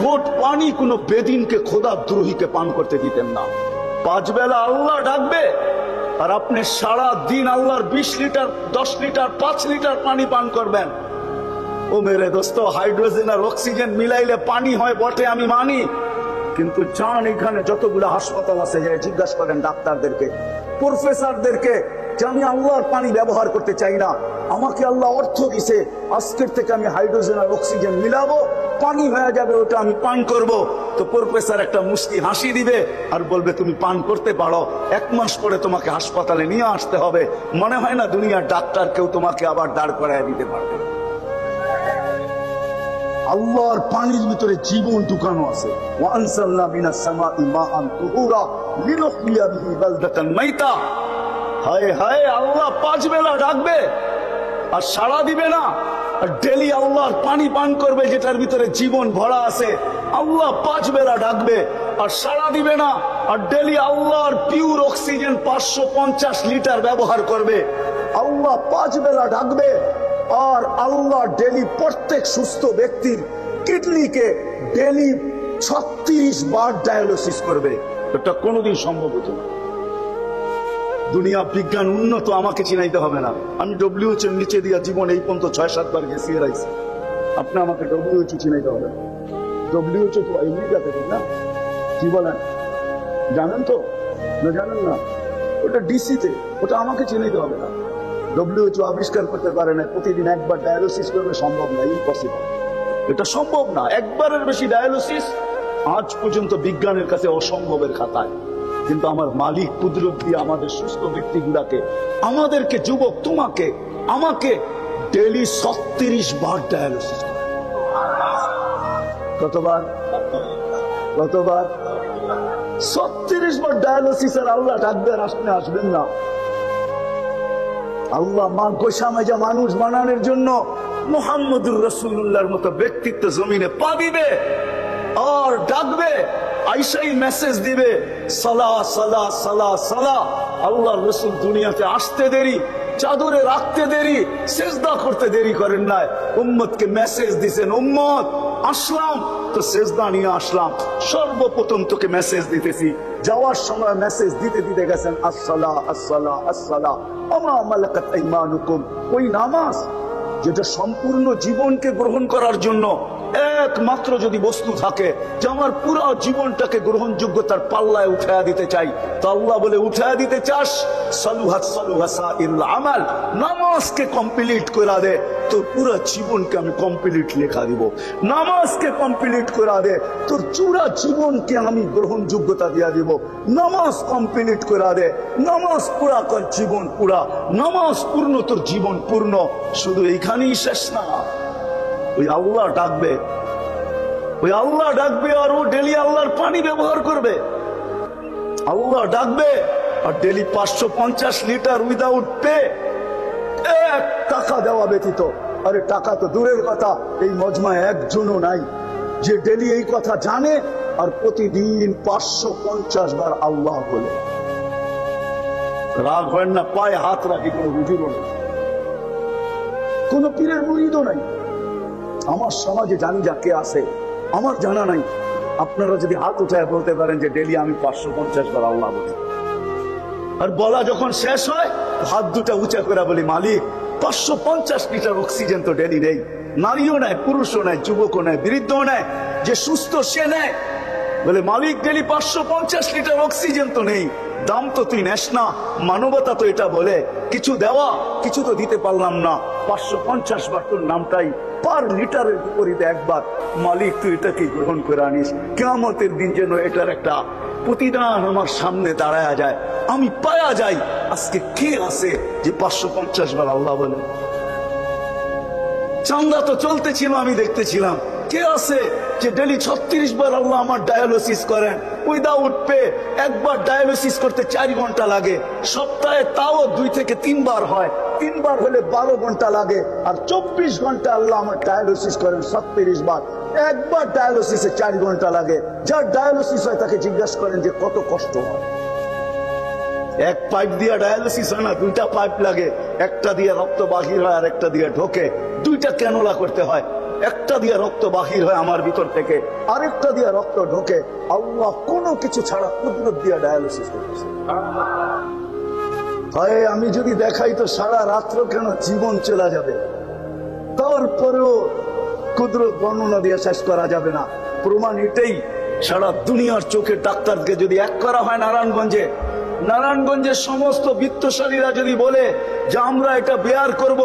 ঘোট পানি কোন বেদিনকে, খোদা দ্রোহীকে পান করতে দিতেন না। 5 বেলা আল্লাহ ডাকবে, আর আপনি সারা দিন আল্লাহর 20 লিটার, 10 লিটার, 5 লিটার পানি পান করবেন। ও মেরে দোস্ত, হাইড্রোজেন আর অক্সিজেন মিলাইলে পানি হয় বটে, আমি মানি, কিন্তু যান এখানে যতগুলো হাসপাতাল আছে, যাই জিজ্ঞাসা করেন ডাক্তারদেরকে, প্রফেসরদেরকে, যে আমি আল্লাহর পানি ব্যবহার করতে চাই না, আমাকে আল্লাহ অর্থ দিছে, আজকের থেকে আমি হাইড্রোজেন আর অক্সিজেন মিলাবো, পানি হয়ে যাবে, ওটা আমি পান করব। তো প্রফেসর একটা মুস্কি হাসি দিবে আর বলবে তুমি পান করতে পারো, 1 মাস পরে তোমাকে হাসপাতালে নিয়ে আসতে হবে। মনে হয় না দুনিয়ার ডাক্তার কেউ তোমাকে আবার দাঁড় করায় দিতে পারবে? আল্লাহর পানির ভিতরে জীবন ঢুকানো আছে। ওয়া আনসালনা মিনাস সামাই মাআন তুহুরা লিনুহইয়া বিহি বালদাতান মাইতা। হায় হায়, আল্লাহ 5 বেলা ডাকবে আর সাড়া দিবে না, আর ডেলি আল্লাহর পানি পান করবে যেটার ভিতরে জীবন ভরা আছে। আল্লাহ 5 বেলা ডাকবে আর সাড়া দিবে না, আর ডেলি আল্লাহর পিওর অক্সিজেন 550 লিটার ব্যবহার করবে, আল্লাহ 5 বেলা ডাকবে, আর আল্লাহ ডেলি প্রত্যেক সুস্থ ব্যক্তির কিডনিকে ডেলি 36 বার ডায়ালিসিস করবে। এটা কোনোদিন সম্ভব হতো না। দুনিয়া বিজ্ঞান উন্নত, আমাকে চিনাইতে হবে না। আমি ডব্লিউএইচও নিচে দিয়া জীবন এই পর্যন্ত 6-7 বার গেছি রাইছি। আপনি আমাকে ডব্লিউএইচও চিনাইতে হবে না। ডব্লিউএইচও তো আমেরিকাতে, না? কি বলেন, জানেন তো না? জানেন না? ওটা ডিসিতে, ওটা আমাকে চিনাইতে হবে না। ডব্লিউএইচও আবিষ্কার করতে পারে না প্রতিদিন একবার ডায়ালিসিস করবে, সম্ভব না, ইম্পসিবল। এটা সম্ভব না। একবারের বেশি ডায়ালিসিস আজ পর্যন্ত বিজ্ঞানের কাছে অসম্ভবের খাতায়। কিন্তু আমার মালিক কুদরত দিয়ে আমাদের সুস্থ ব্যক্তিগুলাকে, আমাদেরকে, যুবক, তোমাকে, আমাকে ডেলি 36 বার ডায়ালিসিস। কতবার? 36 বার ডায়ালিসিস। আর আল্লাহ ডাকবে, আর আসবেন না। আল্লাহ গোসামেজা মানুষ বানানোর জন্য মুহাম্মদুর রাসূলুল্লাহর মতো ব্যক্তিত্ব জমিনে পা দিবে আর ডাকবে, আইসাই মেসেজ দিবে, সালা সালা সালা সালা। আল্লাহর রাসূল দুনিয়াতে আসতে দেরি, চাদরে রাখতে দেরি, সেজদা করতে দেরি করেন নাই। উম্মতকে মেসেজ দিছেন, উম্মত আসলাম তো সেজদা নিয়ে আসলাম। সর্বপ্রথম তোকে মেসেজ দিতেছি। যাওয়ার সময় মেসেজ দিতে দিতে গেছেন, আসসালা আসসালা আসসালা ওয়া মা মালাকাত আইমানুকুম। ওই নামাজ যেটা সম্পূর্ণ জীবনকে গ্রহণ করার জন্য একমাত্র যদি বস্তু থাকে যে আমার পুরো জীবনটাকে গ্রহণযোগ্যতার পাল্লায় উঠায়া দিতে চাই, তো আল্লাহ বলে, উঠায়া দিতে চাস, সালুহাত সালুহাসা ইল আমাল, নামাজকে কমপ্লিট করে দে, তোর পুরো জীবনকে আমি কমপ্লিট লেখা দিব। নামাজকে কমপ্লিট করে দে, তোর পুরো জীবনকে আমি গ্রহণযোগ্যতা দিয়া দিব। নামাজ কমপ্লিট করে দে, নামাজ পুরা কর, জীবন পুরা, নামাজ পূর্ণ, তোর জীবন পূর্ণ। শুধু এইখানেই শেষ না, ওই আল্লাহ ডাকবে, ওই আল্লাহ ডাকবে, আর ও ডেলি আল্লাহর পানি ব্যবহার করবে। আল্লাহ ডাকবে আর ডেলি 550 লিটার উইদাউট পে, 1 টাকা দেওয়া ব্যতীত। আরে টাকা তো দূরের কথা, এই মজমায় একজনও নাই যে ডেলি এই কথা জানে আর প্রতিদিন 550 বার আল্লাহ বলে। রাগ হয় না, পায়ে হাত রাখি, কোনো হুজুরও নেই, কোন পীরের মুরিদও নাই। আমার সমাজে জানি যা কে আছে, আমার জানা নাই। আপনারা যদি হাত উঠায় বলতে পারেন যে ডেলি আমি 550 বার আল্লাহ বলি, আর বলা যখন শেষ হয় হাত দুটা উঁচা করে বলি, মালিক 550 লিটার অক্সিজেন তো ডেলি নেই। নারীও নেয়, পুরুষও নেয়, যুবকও নেয়, বৃদ্ধও নেয়, যে সুস্থ সে নেয়। বলে, মালিক ডেলি 550 লিটার অক্সিজেন তো নেই, দাম তো তুই নেস না। মানবতা তো এটা বলে, কিছু দেওয়া, কিছু তো দিতে পারলাম না, 550 বার তোর নামটাই পার লিটারের বিপরীতে একবার। মালিক তুই এটাকে গ্রহণ করে আনিস, কিয়ামতের দিন যেন এটার একটা প্রতিদান আমার সামনে দাঁড়ায়া যায়, আমি পায়া যাই আজকে কে আছে যে 550 বার আল্লাহ বলে। চান্দা তো চলতেছিল, আমি দেখতেছিলাম, কে আছে যে ডেলি 36 বার আল্লাহ আমার ডায়ালিসিস করেন উইদাউট পে। একবার ডায়ালিসিস করতে 4 ঘন্টা লাগে, সপ্তাহে তাও 2 থেকে 3 বার হয়, 3 বার হলে 12 ঘন্টা লাগে, আর 24 ঘন্টা আল্লাহ আমার ডায়ালিসিস করেন 37 বার। একবার ডায়ালিসিসে 4 ঘন্টা লাগে। যার ডায়ালিসিস হয় তাকে জিজ্ঞাসা করেন যে কত কষ্ট হয়। এক পাইপ দিয়ে ডায়ালিসিস হয় না, 2টা পাইপ লাগে, একটা দিয়ে রক্ত বাহির হয় আর একটা দিয়ে ঢোকে। 2টা ক্যানুলা করতে হয়, একটা দিয়ে রক্ত বাহির হয় আমার ভিতর থেকে, আরেকটা দিয়ে রক্ত ঢোকে। আল্লাহ কোনো কিছু ছাড়া কুদরত দিয়ে ডায়ালিসিস করতেছে। হয় আমি যদি দেখাই তো সারা রাত্র কেন জীবন চলে যাবে, তারপরেও কুদরত বর্ণনা দিয়ে শেষ করা যাবে না। প্রমাণ এটাই, সারা দুনিয়ার চোখের ডাক্তারকে যদি এক করা হয় নারায়ণগঞ্জের সমস্ত বিত্তশালীরা যদি বলে যে আমরা এটা বেয়ার করব,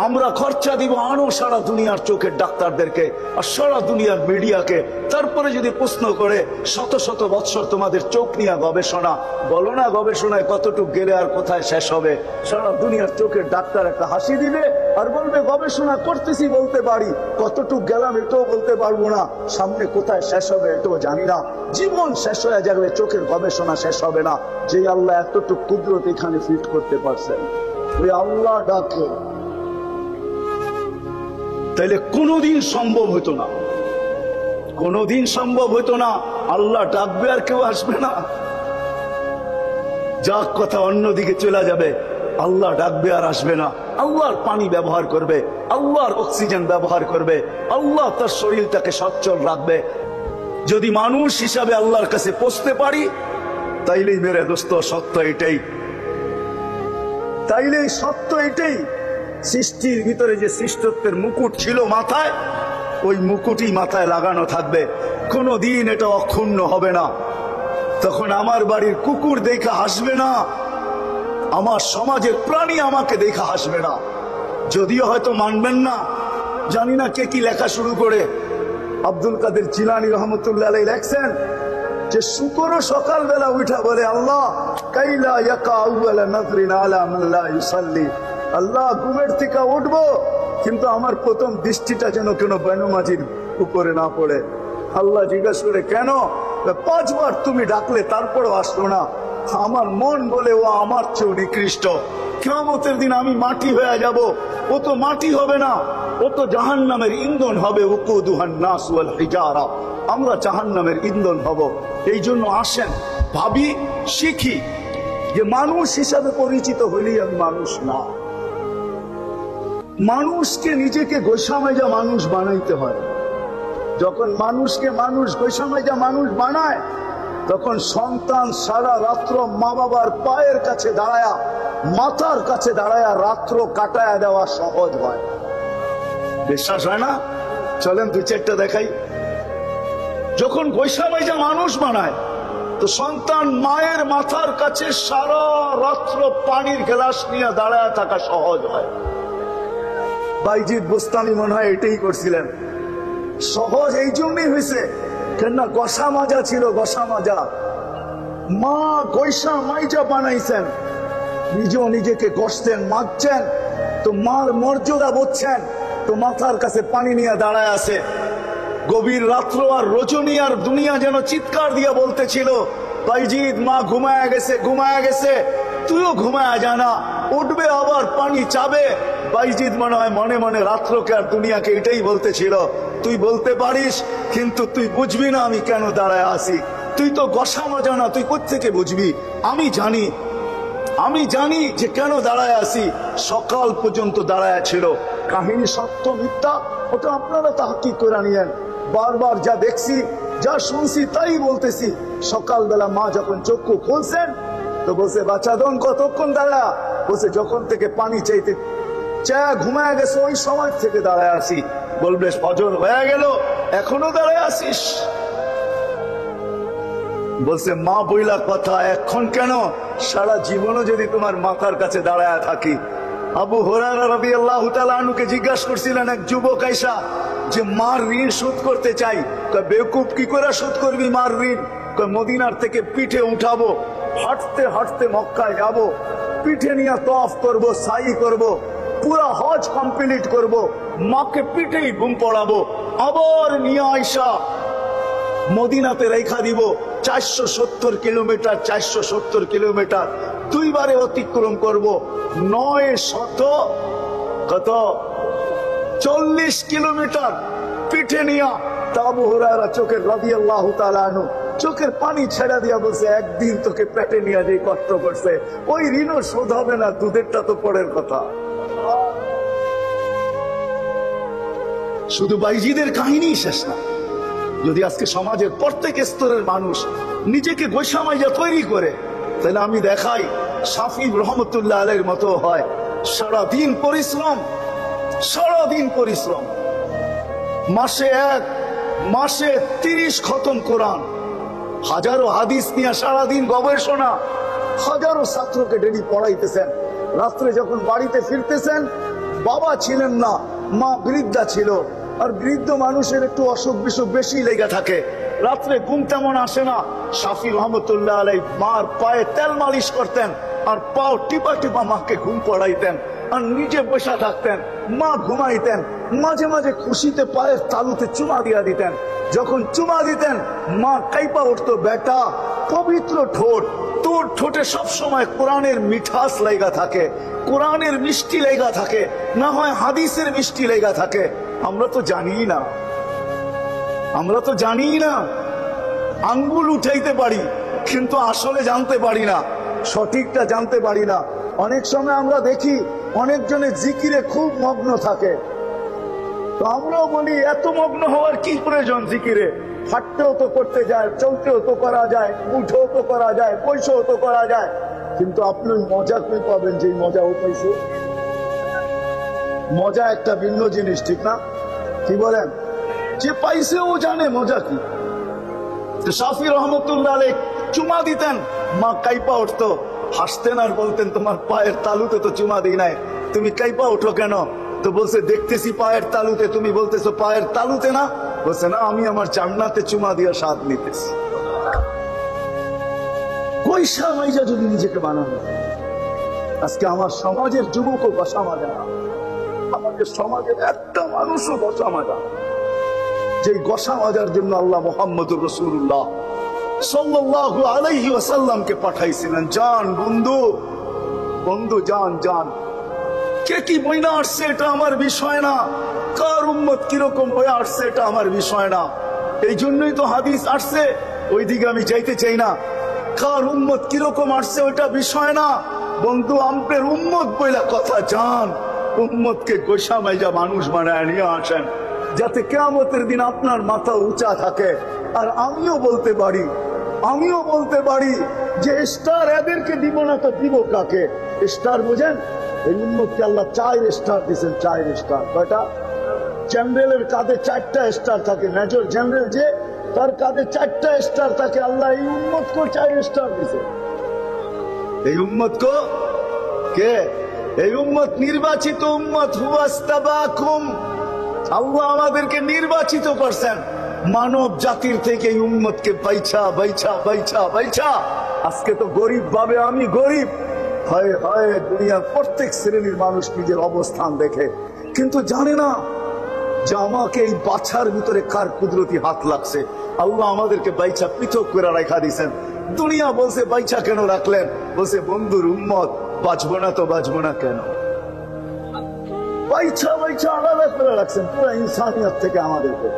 আমরা খরচা দিব, আনো সারা দুনিয়ার চোখের ডাক্তারদেরকে আর সারা দুনিয়ার মিডিয়াকে, তারপরে যদি প্রশ্ন করে শত শত বৎসর তোমাদের চোখ নিয়ে গবেষণা, বলো না গবেষণায় কতটুক গেলে আর কোথায় শেষ হবে। সারা দুনিয়ার চোখের ডাক্তার একটা হাসি দিবে আর বলবে গবেষণা করতেছি বলতে পারি, কতটুক গেলাম এটাও বলতে পারবো না, সামনে কোথায় শেষ হবে এটাও জানি না। জীবন শেষ হয়ে যাবে, চোখের গবেষণা শেষ হবে না। যে আল্লাহ এতটুক কুদরত এখানে ফিট করতে পারছেন, ওই আল্লাহ ডাকে, তাইলে কোনোদিন সম্ভব হতো না, কোনোদিন সম্ভব হতো না। আল্লাহ ডাকবে আর কেউ আসবে না। যাক কথা অন্যদিকে চলে যাবে, আল্লাহ ডাকবে আর আসবে না। আল্লাহর পানি ব্যবহার করবে, আল্লাহর অক্সিজেন ব্যবহার করবে, আল্লাহ তার শরীরটাকে সচ্ছল রাখবে। যদি মানুষ হিসাবে আল্লাহর কাছে পৌঁছতে পারি, তাইলেই মেরে দোস্ত সত্য এটাই, তাইলেই সত্য এটাই। সৃষ্টির ভিতরে যে শ্রেষ্ঠত্বের মুকুট ছিল মাথায়, ওই মুকুটই মাথায় লাগানো থাকবে, কোনোদিন এটা অক্ষুণ্ণ হবে না। তখন আমার বাড়ির কুকুর দেখা হাসবে না, আমার সমাজের প্রাণী আমাকে দেখা হাসবে না। যদিও হয়তো মানবেন না, জানি না কে কি লেখা শুরু করে। আব্দুল কাদের জিলানী রহমতুল্লাহ আলাইহি লেখছেন যে শুকরও সকালবেলা উঠা বলে, আল্লাহ কাইলা ইয়াকা আউয়ালা নাযরিন আলা মান লা ইউসাল্লি, আল্লাহ ঘুমের থেকে উঠবো, কিন্তু আমার প্রথম দৃষ্টিটা যেন কোনো বেনমাজির উপরে না পড়ে। আল্লাহ জিজ্ঞাসা করে, কেন? 5 বার তুমি ডাকলে তারপরও আসলো না। আমার মন বলে ও আমার চেয়ে নিকৃষ্ট, কিয়ামতের দিন আমি মাটি হয়ে যাব। ও তো মাটি হবে না, ও তো জাহান্নামের ইন্ধন হবে। উকুদুহান নাস ওয়াল হিজারা, আমরা জাহান্নামের ইন্ধন হব। এই জন্য আসেন ভাবি, শিখি যে মানুষ হিসাবে পরিচিত হইলেই আমি মানুষ না। মানুষকে নিজেকে গোসামেজা মানুষ বানাইতে হয়। যখন মানুষকে মানুষ গোসামেজা মানুষ বানায়, তখন সন্তান সারা রাত্র মা বাবার পায়ের কাছে দাঁড়ায়া, মাথার কাছে দাঁড়ায়া রাত্র কাটায়া দেওয়া সহজ হয়। বিশ্বাস হয় না? চলেন 2-4টা দেখাই। যখন গোসামেজা মানুষ বানায়, তো সন্তান মায়ের মাথার কাছে সারা রাত্র পানির গ্লাস নিয়ে দাঁড়ায় থাকা সহজ হয়। বাইজিদ বুস্তানি মনে হয় এটাই করছিলেন। সহজ এই জন্যই হয়েছে, কেননা গসা মাজা ছিল, গসা মাজা। মা গৈসা মাইজা বানাইছেন, নিজেও নিজেকে গসতেন, মাজছেন, তো মার মর্যাদা বুঝছেন, তো মাথার কাছে পানি নিয়ে দাঁড়ায় আছে। গভীর রাত্র আর রজনী আর দুনিয়া যেন চিৎকার দিয়ে বলতেছিল, বাইজিদ মা ঘুমায়া গেছে, ঘুমায়া গেছে, তুইও ঘুমায়া জানা, উঠবে আবার পানি চাবে। বাইজিদ মনে হয় মনে মনে রাত্রকে আর দুনিয়াকে এটাই বলতেছিল, তুই বলতে পারিস, কিন্তু তুই বুঝবি না আমি কেন দাঁড়ায় আসি। তুই তো গসা মাজা না, তুই কোত্থেকে বুঝবি? আমি জানি, আমি জানি যে কেন দাঁড়ায় আসি। সকাল পর্যন্ত দাঁড়ায় ছিল। কাহিনী সত্য মিথ্যা ওটা আপনারা তাহকিক করে নিয়েন। বারবার যা দেখছি, যা শুনছি তাই বলতেছি। সকালবেলা মা যখন চক্ষু খুলছেন, তো বলছে, বাচ্চাদন কতক্ষণ দাঁড়া? বলছে, যখন থেকে পানি চাইতে ঘুমায় গেছে ওই সময় থেকে দাঁড়ায় আসি। বলবে, ফজর হয়ে গেল এখনো দাঁড়ায় আসিস? বলছে, মা বইলা কথা, এখন কেন, সারা জীবনও যদি তোমার মাথার কাছে দাঁড়ায় থাকি। আবু হুরায়রা রাদিয়াল্লাহু তাআলা আনহুকে জিজ্ঞাসা করছিলেন এক যুবক আইসা যে মার ঋণ শোধ করতে চাই। বেকুব, কি করে শোধ করবি মার ঋণ? মদিনার থেকে পিঠে উঠাবো, হাঁটতে হাঁটতে মক্কায় যাব, পিঠে নিয়ে তওয়াফ করব, সাই করব, পুরা হজ কমপ্লিট করব, মাকে পিঠেই ঘুম পড়াবো, আবার নিয়ে আইসা মদিনাতে রেখা দিব। 470 কিলোমিটার, 470 কিলোমিটার 2 বারে অতিক্রম করব। 940 কিলোমিটার পিঠে নিয়া। তা আবু হুরায়রা চোখের রাদিয়াল্লাহু তাআলা আনহু চোখের পানি ছেড়া দিয়া বলছে, একদিন তোকে পেটে নিয়ে যে কষ্ট করছে, ওই ঋণও শোধ হবে না, দুধেরটা তো পরের কথা। শুধু বাইজিদের কাহিনী শেষ না। যদি আজকে সমাজের প্রত্যেক স্তরের মানুষ নিজেকে গোসামাইজা তৈরি করে, তাহলে আমি দেখাই শাফি রহমতুল্লাহ আলাইহির মতো হয়। সারাদিন পরিশ্রম, সারাদিন পরিশ্রম, মাসে 30 খতম কোরআন, হাজারো হাদিস নিয়ে সারাদিন গবেষণা, হাজারো ছাত্রকে ডেলি পড়াইতেছেন। রাত্রে যখন বাড়িতে ফিরতেছেন, বাবা ছিলেন না, মা বৃদ্ধা ছিল, আর বৃদ্ধ মানুষের একটু অসুখ বিসুখ বেশি লেগে থাকে, রাত্রে ঘুম তেমন আসে না। শাফি রহমতুল্লাহ আলাইহি মার পায়ে তেল মালিশ করতেন, আর পাও টিপা টিপা মাকে ঘুম পড়াইতেন, আর নিজে বসে থাকতেন, মা ঘুমাইতেন। মাঝে মাঝে খুশিতে পায়ের তালুতে চুমা দিয়া দিতেন। যখন চুমা দিতেন, মা কাইপা উঠতো, বেটা পবিত্র ঠোঁট, তোর ঠোঁটে সবসময় কোরআনের মিঠাস লেগা থাকে, কোরআনের মিষ্টি লেগা থাকে, না হয় হাদিসের মিষ্টি লেগা থাকে। আমরা তো জানি না, আমরা তো জানি না। আঙ্গুল উঠাইতে পারি, কিন্তু আসলে জানতে পারি না। সঠিকটা জানতে পারি না। অনেক সময় আমরা দেখি অনেকজনের জিকিরে খুব মগ্ন থাকে, তো আমরাও বলি এত মগ্ন হওয়ার কি প্রয়োজন জিকিরে? হাঁটতেও তো করতে যায়, চলতেও তো করা যায়, উঠেও তো করা যায়, পয়সাও তো করা যায়, কিন্তু আপনি মজা কই পাবেন যে মজা ও পাইছে? মজা একটা ভিন্ন জিনিস, ঠিক না? কি বলেন? যে পাইছে ও জানে মজা কি। শাফি রহমতুল্লাহ আলাইহি চুমা দিতেন, মা কাইপা উঠতো, হাসতেন আর বলতেন তোমার পায়ের তালুতে তো চুমা দিই নাই, তুমি কাইপা উঠো কেন? তো বলছে দেখতেছি পায়ের তালুতে, তুমি বলতেছো পায়ের তালুতে না? বলছে না, আমি আমার জান্নাতে চুমা দিয়ে স্বাদ নিতেছি। পয়সা মাইজা যদি নিজেকে বানানো, আজকে আমার সমাজের যুবকও বসা মাজা না, আমাদের সমাজের একটা মানুষও বসা মাজা, যে গসা মাজার জন্য আল্লাহ মুহাম্মদুর রাসূলুল্লাহ সাল্লাল্লাহু আলাইহি ওয়াসাল্লামকে পাঠাইছিলেন। জান বন্ধু, বন্ধু জান জান, কে কি বইনা আসছে এটা আমার বিষয় না, কার উম্মত কিরকম হয়ে আসছে এটা আমার বিষয় না। এই জন্যই তো হাদিস আসছে, ওইদিকে আমি যাইতে চাই না। কার উম্মত কিরকম আসছে ওইটা বিষয় না, বন্ধু আমপের উম্মত বইলা কথা। জান উম্মতকে গোসা মাইজা মানুষ বানায় নিয়ে আসেন, যাতে কিয়ামতের দিন আপনার মাথা উঁচা থাকে। আর আমিও বলতে পারি যে স্টার এদেরকে দিব না তো দিব কাকে? স্টার বুঝেন? এই উম্মতকে আল্লাহ 4 স্টার দিয়েছেন। 4 স্টার। কয়টা? জেনারেলের কাঁধে 4টা স্টার থাকে, মেজর জেনারেল যে, তার কাঁধে 4টা স্টার থাকে। আল্লাহ এই উম্মতকে 4 স্টার দিয়েছে। এই উম্মতকে কে? এই উম্মত নির্বাচিত উম্মত। হুয়াস্তাবাকুম, আল্লাহ আমাদেরকে নির্বাচিত করছেন মানব জাতির থেকে। এই উম্মতকে বাইছা বাইছা বাইছা বাইছা আজকে তো গরিব ভাবে আমি গরিব, হয় হয় দুনিয়ার প্রত্যেক শ্রেণীর মানুষ নিজের অবস্থান দেখে, কিন্তু জানে না যে আমাকে এই বাছার ভিতরে কার কুদরতি হাত লাগছে। আল্লাহ আমাদেরকে বাইছা পৃথক করে রাখা দিয়েছেন। দুনিয়া বলছে বাইছা কেন রাখলেন? বলছে বন্ধুর উম্মত, বাঁচবো না তো বাঁচবো না কেন? বাইছা বাইছা আলাদা করে রাখছেন পুরো ইনসানিয়ত থেকে আমাদেরকে।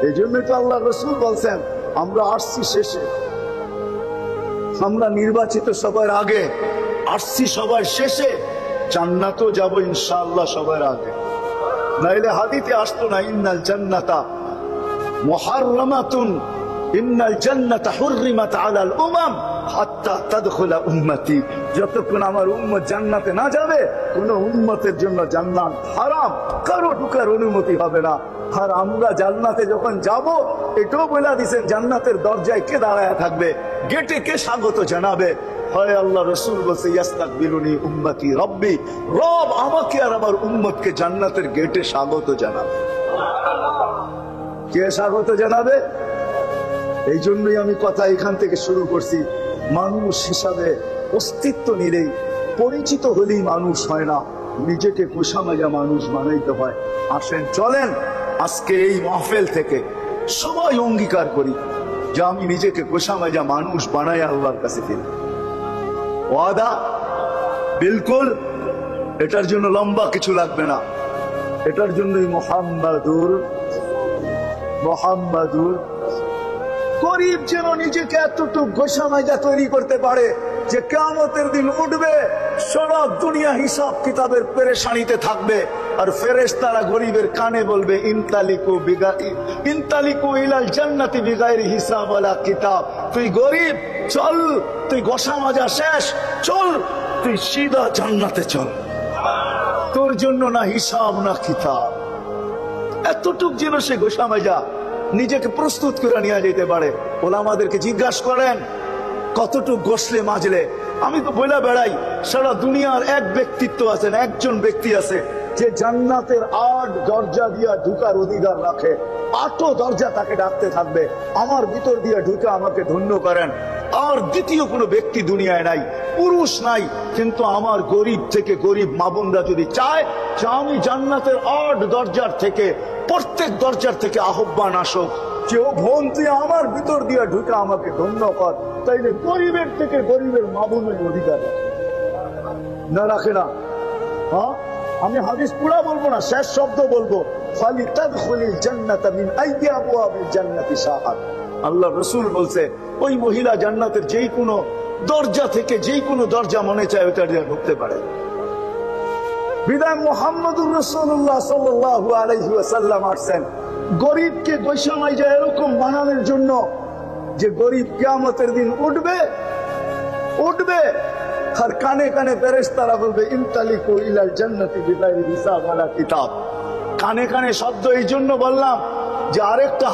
এই জন্যই তো আল্লাহ রসুল বলছেন আমরা আসছি শেষে, আমরা নির্বাচিত সবার আগে, আসছি সবার শেষে, জান্নাতও যাবো ইনশাআল্লাহ সবার আগে। নাইলে হাদিতে আসতো না ইন্নাল জান্নাতা মুহাররামাতুন, ইন্নাল জান্নাতা হুররিমাত আলাল উমাম হাত্তা তাদখুলা উম্মতি। যতক্ষণ আমার উম্মত জান্নাতে না যাবে, কোন উম্মতের জন্য জান্নাত হারাম, কারো ঢোকার অনুমতি হবে না। আর আমরা জান্নাতে যখন যাব, এটাও বলে দিয়েছেন জান্নাতের দরজায় কে দাঁড়ায় থাকবে, গেটে কে স্বাগত জানাবে। হয় আল্লাহ রসুল বলছে ইয়াস্তাকবিলুনি উম্মতি রব্বি, রব আমাকে আর আমার উম্মতকে জান্নাতের গেটে স্বাগত জানাবে। কে স্বাগত জানাবে? এই জন্যই আমি কথা এখান থেকে শুরু করছি। মানুষ হিসাবে অস্তিত্ব নিলেই, পরিচিত হলেই মানুষ হয় না, নিজেকে গোসামাজা মানুষ বানাইতে হয়। আসেন চলেন আজকে এই মাহফিল থেকে সবাই অঙ্গীকার করি যে আমি নিজেকে গোসামাজা মানুষ বানাই আল্লাহর কাছে ফিরি। ওয়াদা? বিলকুল। এটার জন্য লম্বা কিছু লাগবে না, এটার জন্যই মুহাম্মাদুর গরিব যেন নিজেকে এতটুকু গোসামাইজা তৈরি করতে পারে যে কিয়ামতের দিন উঠবে, সারা দুনিয়া হিসাব কিতাবের পেরেশানিতে থাকবে, আর ফেরেশতারা গরিবের কানে বলবে ইনতালিকু ইলাল জান্নাতি বিগাইরি হিসাব ওয়ালা কিতাব। তুই গরিব, চল, তুই গোসামাজা শেষ, চল তুই সিধা জান্নাতে চল, তোর জন্য না হিসাব না কিতাব। এতটুক যেন সে গোসামাজা নিজেকে প্রস্তুত করে নিয়ে যেতে পারে। ওলামাদেরকে জিজ্ঞাসা করেন কতটুক গোসলে মাজলে। আমি তো বলে বেড়াই সারা দুনিয়ার এক ব্যক্তিত্ব আছেন, একজন ব্যক্তি আছে যে জান্নাতের 8 দরজা দিয়া ঢুকার অধিকার রাখে। 8 দরজা তাকে ডাকতে থাকবে, আমার ভিতর দিয়ে ঢুকে আমাকে ধন্য করেন। আর দ্বিতীয় কোনো ব্যক্তি দুনিয়ায় নাই, পুরুষ নাই, কিন্তু আমার গরিব থেকে গরিব মা বোনরা যদি চায় যে আমি জান্নাতের 8 দরজার থেকে প্রত্যেক দরজার থেকে আহ্বান আসুক যে ও বোন তুই আমার ভিতর দিয়ে ঢুকে আমাকে ধন্য কর, তাইলে গরিবের থেকে গরিবের মা বোনের অধিকার না রাখে না? হ্যাঁ, আমি হাদিস পুরা বলবো না, শেষ শব্দ বলবো, আল্লাহ রসুল বলছে ওই মহিলা জান্নাতের যেই কোনো দরজা থেকে যে কোনো দরজা মনে চায় ওটা দিয়ে ঢুকতে পারে। বিদায় মুহাম্মদুর রাসূলুল্লাহ সাল্লাল্লাহু আলাইহি ওয়াসাল্লাম আসছেন গরিবকে বৈষম্যে এরকম বানানোর জন্য যে গরিব কিয়ামতের দিন উঠবে আর কানে কানে ফেরেশতারা বলবে ইনতালিকু ইলাল জান্নাতি বিগাইরি হিসাব ওয়ালা কিতাব। কানে কানে শব্দ এই জন্য বললাম যে আরেকটা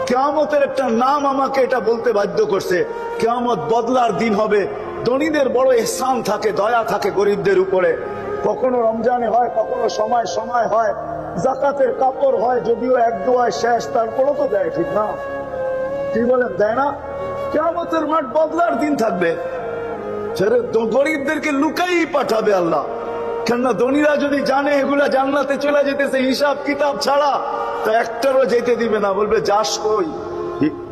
কিয়ামতের একটা নাম আমাকে এটা বলতে বাধ্য করছে। কিয়ামত বদলার দিন হবে। ধনীদের বড় ইহসান থাকে, দয়া থাকে গরিবদের উপরে। কখনো রমজানে হয়, কখনো সময় সময় হয়, যাকাতের কাপড় হয়, যদিও এক দোয়ায় শেষ, তারপরও তো দেয়, ঠিক না? কি বলেন, দেয় না? কিয়ামতের মাঠ বদলার দিন থাকবে, গরিবদেরকে লুকাই পাঠাবে আল্লাহ। কেননা ধনীরা যদি জানে এগুলা জান্নাতে চলে যেতেছে হিসাব কিতাব ছাড়া, তো একটারও যেতে দিবে না, বলবে যাস কই,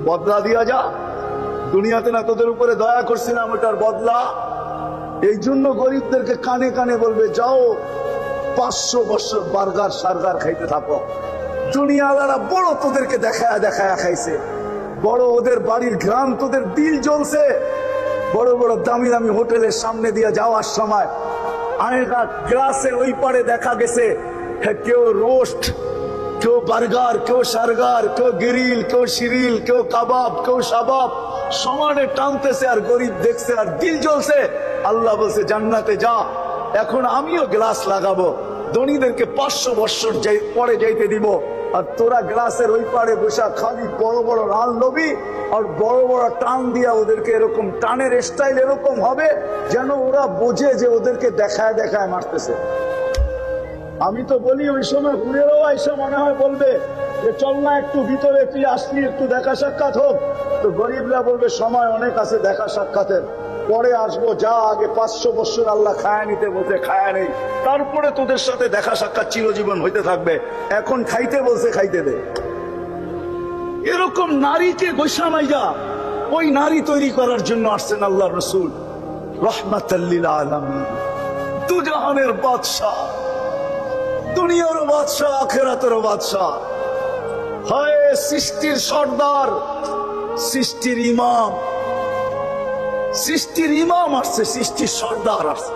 বদলা দিয়া যা, দুনিয়াতে না তোদের উপরে দয়া করছিলাম, ওটার বদলা। এই জন্য গরিবদেরকে কানে কানে বলবে যাও 500 বছর বার্গার সার্গার খাইতে থাকো। দুনিয়াওয়ালারা বড় তোদেরকে দেখায় দেখায় খাইছে, বড় ওদের বাড়ির ঘ্রাণ তোদের দিল জ্বলছে। বড় বড় দামি দামি হোটেলের সামনে দিয়ে যাওয়ার সময় আয়না গ্লাসের ওই পারে দেখা গেছে কেউ রোস্ট, কেউ বার্গার, কেউ সার্গার, কেউ গ্রিল, কেউ শিরিল, কেউ কাবাব, কেউ সাবাব সমানে টানতেছে, আর গরিব দেখছে আর দিল জ্বলছে। আল্লাহ বলছে জান্নাতে যা, এখন আমিও গ্লাস লাগাবো, ধনীদেরকে 500 বছর পরে যাইতে দিব, আর তোরা গ্লাসের ওই পারে বসা খালি বড় বড় লাল লবি আর বড় বড় টান দিয়া ওদেরকে এরকম টানের স্টাইল এরকম হবে যেন ওরা বোঝে যে ওদেরকে দেখায় দেখায় মারতেছে। আমি তো বলি ওই সময় ঘুরেও এসে মনে হয় বলবে যে চল না একটু ভিতরে, তুই আসলি একটু দেখা সাক্ষাৎ হোক। তো গরিবরা বলবে সময় অনেক আছে দেখা সাক্ষাতের, পরে আসবো, যা আগে 500 বছর আল্লাহ খায়া নিতে বলতে খায়া নেই, তারপরে তোদের সাথে দেখা সাক্ষাৎ চিরজীবন হইতে থাকবে, এখন খাইতে বলছে খাইতে দে। এরকম নারীকে গোসামাইয়া ওই নারী তৈরি করার জন্য আসছেন আল্লাহ রসুল রাহমাতাল লিল আলামিন, দুজাহানের বাদশাহ, দুনিয়ার বাদশাহ, আখিরাতের বাদশাহ, হয় সৃষ্টির সর্দার, সৃষ্টির ইমাম। সৃষ্টির ইমাম আসছে, সৃষ্টির সর্দার আসছে,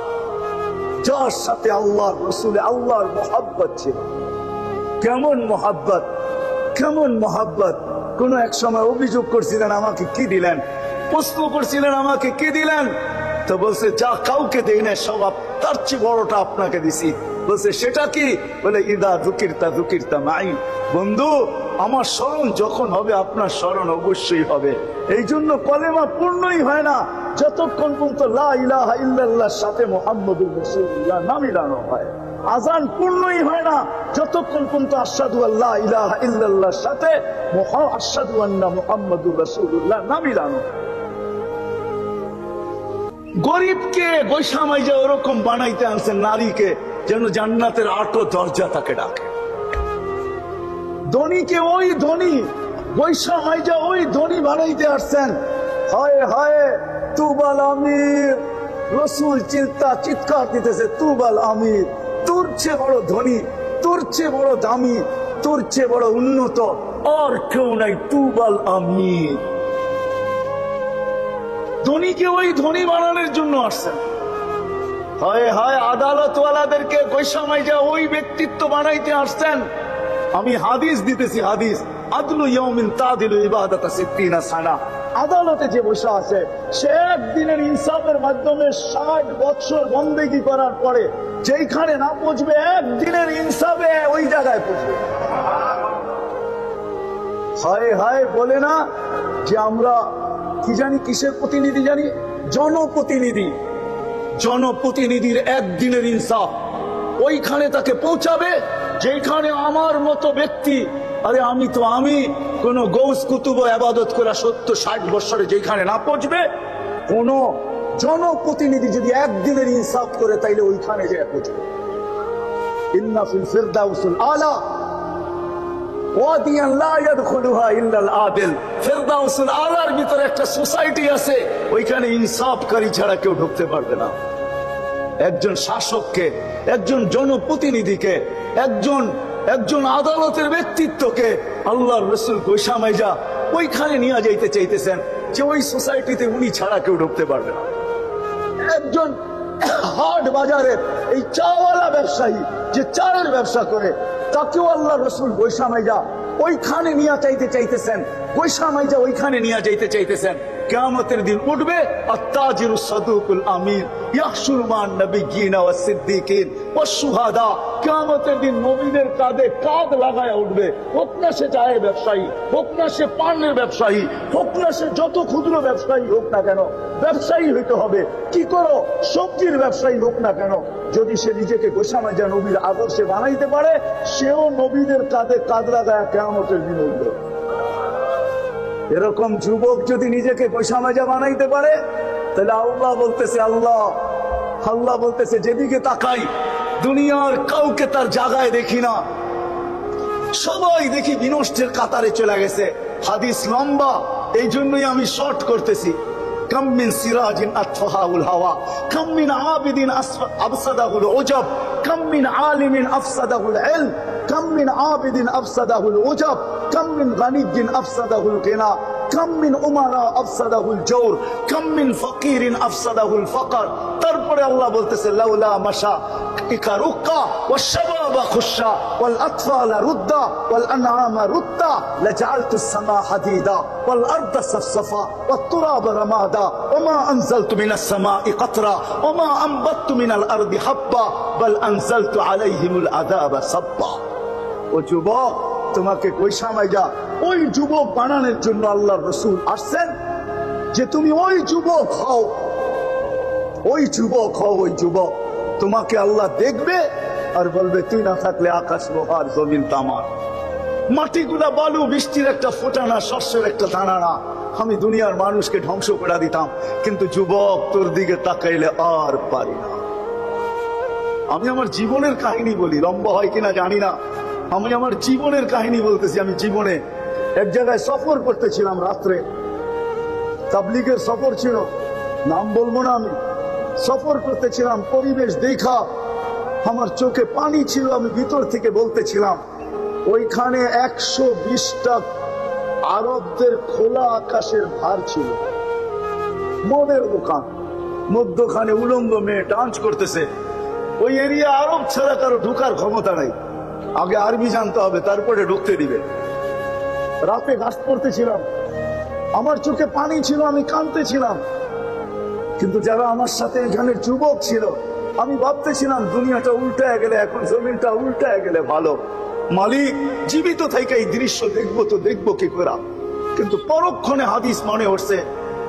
যার সাথে আল্লাহর রসুল আল্লাহর মোহাব্বত ছিল। কেমন মোহাব্বত, কেমন মোহাব্বত! কোন এক সময় অভিযোগ করছিলেন আমাকে কি দিলেন, প্রশ্ন করছিলেন আমাকে কি দিলেন, তো বলছে যা কাউকে দেই না, সব তার চেয়ে বড়টা আপনাকে দিছি। বলছে সেটা কি? বলে ইদা যুকিরতা যুকিরতা মাই। বন্ধু, আমার স্মরণ যখন হবে আপনার স্মরণ অবশ্যই হবে। এই জন্য কলেমা পূর্ণই হয় না যতক্ষণ পর্যন্ত লা ইলাহা ইল্লাল্লাহর সাথে মুহাম্মাদুর রাসূলুল্লাহ না মিলানো হয়। আজান পূর্ণই হয় না যতক্ষণ পর্যন্ত আশহাদু আল্লা ইলাহা ইল্লাল্লাহর সাথে আশহাদু আন্না মুহাম্মাদুর রাসূলুল্লাহ না মিলানো। গরিবকে বৈষামাইজা ওরকম বানাইতে আনছেন নারীকে যেন জান্নাতের 8 দরজা তাকে ডাকে। ধনীকে ওই ধনী বৈষামাইজা ওই ধনী বানাইতে আসছেন। হায় হায় তুবাল আমির, রসুল চিৎকার দিতেছে তুবাল আমির, তোর চেয়ে বড় ধনী, তোর চেয়ে বড় দামি, তোর চেয়ে বড় উন্নত আর কেউ নাই, তুবাল আমির। ধনীকে ওই ধনী বানানোর জন্য আসছেন। হায় হায় আদালতওয়ালাদেরকে বৈষামাইজা ওই ব্যক্তিত্ব বানাইতে আসছেন। আমি হাদিস দিতেছি, হাদিস আদলু ইয়াউমিন তাদিলু ইবাদাতা 60 সানা। আদালতে যে বসে আছে সে একদিনের ইনসাফের মাধ্যমে 60 বছর বন্দেগী করার পরে যেখানে না পৌঁছবে, একদিনের ইনসাফে ওই জায়গায় পৌঁছবে। হায় হায় বলে না যে আমরা কি জানি কিসের প্রতিনিধি জানি, জনপ্রতিনিধি। জনপ্রতিনিধির একদিনের ইনসাফ ওইখানে তাকে পৌঁছাবে যেখানে আমার মতো ব্যক্তি, আরে আমি তো আমি কোন গৌস কুতুব ইবাদত করা 70-60 বছরে যেখানে না পৌঁছবে, কোন জনপ্রতিনিধি যদি একদিনের ইনসাফ করে তাইলে ওইখানে যে পৌঁছবে। ইন্না ফিল ফিরদাউসিল আলা ওয়াদিয়ান লা ইয়াদখুলুহা ইল্লাল আদিল। ফিরদাউসিল আলার ভিতরে একটা সোসাইটি আছে, ওইখানে ইনসাফকারী ছাড়া কেউ ঢুকতে পারবে না। একজন শাসককে, একজন জনপ্রতিনিধিকে, একজন আদালতের ব্যক্তিত্বকে আল্লাহর রাসূল বৈষামাইজা ওইখানে নিয়ে যাইতে চাইতেছেন। যে ওই সোসাইটিতে উনি ছাড়া কেউ ঢুকতে পারবে না। একজন হাট বাজারের এই চাওয়ালা ব্যবসায়ী যে চায়ের ব্যবসা করে, তাকেও আল্লাহ রসুল বৈশামাইজা ওইখানে নিয়ে চাইতে চাইতেছেন, বৈশামাইজা ওইখানে নিয়ে যাইতে চাইতেছেন। কিয়ামতের দিন উঠবে আত-তাজিরু সাদুকুল আমিন ইয়াহশুরু মান নবিয়্যিনা ওয়াস সিদ্দিকিন ওয়াস শুহাদা। কিয়ামতের দিন নবীদের কাঁধে কাঁধ লাগায়া উঠবে। হোক না সে চায়ের ব্যবসায়ী, হোক না সে পানের ব্যবসায়ী, হোক না সে যত ক্ষুদ্র ব্যবসায়ী হোক না কেন, ব্যবসায়ী হইতে হবে। কি করো, সবজির ব্যবসায়ী হোক না কেন, যদি সে নিজেকে গোসামাজা নবীর আদর্শে বানাইতে পারে, সেও নবীদের কাঁধে কাঁধ লাগায়া কিয়ামতের দিন উঠবে। এরকম যুবক যদি নিজেকে গোসামাজা বানাইতে পারে, তাহলে আল্লাহ বলতেছে যেদিকে তাকাই দুনিয়ার কাউকে তার জায়গায় দেখি না, সবাই দেখি বিনষ্টের কাতারে চলে গেছে। হাদিস লম্বা, এই জন্যই আমি শর্ট করতেছি। كم من سراج أطفأه الهوى كم من عابد أفسده العجب كم من عالم أفسده العلم كم من عابد أفسده العجب كم من غني أفسده الغنى كم من أمراء أفسده الجور كم من فقير أفسده الفقر। তারপরে আল্লাহ বলতেছে লাউলা মাশা ইকারুকা والشباب خشا والأطفال ردا والأنعام ردا لجعلت السماء حديدا والأرض صفصفا والتراب رمادا وما أنزلت من السماء قطرا وما أنبت من الأرض حبا بل أنزلت عليهم العذاب صبا। ও যুবক, তোমাকে গোসামাইজা ওই যুবক বানানোর জন্য আল্লাহর রাসূল আসছেন, যে তুমি ওই যুবক হও, ওই যুবক হও। ওই যুবক তোমাকে আল্লাহ দেখবে আর বলবে তুই না থাকলে আকাশ লোহার জমিন তামার, মাটিগুলা বালু, বৃষ্টির একটা ফোঁটা না, শস্যের একটা দানা না, আমি দুনিয়ার মানুষকে ধ্বংস করে দিতাম, কিন্তু যুবক তোর দিকে তাকাইলে আর পারি না। আমি আমার জীবনের কাহিনী বলি, লম্বা হয় কিনা জানি না, আমি আমার জীবনের কাহিনী বলতেছি। আমি জীবনে এক জায়গায় সফর করতেছিলাম, রাত্রে তাবলীগের সফর ছিল, নাম বলবো না। আমি সফর করতেছিলাম, পরিবেশ দেখা আমার চোখে পানি ছিল, আমি ভিতর থেকে বলতেছিলাম। ওইখানে 120টা আরবদের খোলা আকাশের ভার ছিল, মদের দোকান, মধ্যখানে উলঙ্গ মেয়ে ডান্স করতেছে। ওই এরিয়া আরব ছাড়া কারো ঢুকার ক্ষমতা নাই, আগে আরবি জানতে হবে তারপরে ঢুকতে দিবে। রাতে গাছ পড়তেছিলাম, আমার চোখে পানি ছিল, আমি কাঁদতেছিলাম। কিন্তু যারা আমার সাথে এখানে যুবক ছিল, আমি ভাবতেছিলাম দুনিয়াটা উল্টায় গেলে, এখন জমিনটা উল্টায় গেলে ভালো। মালিক জীবিত থেকে এই দৃশ্য দেখবো তো দেখবো কি করে। কিন্তু পরক্ষণে হাদিস মনে উঠছে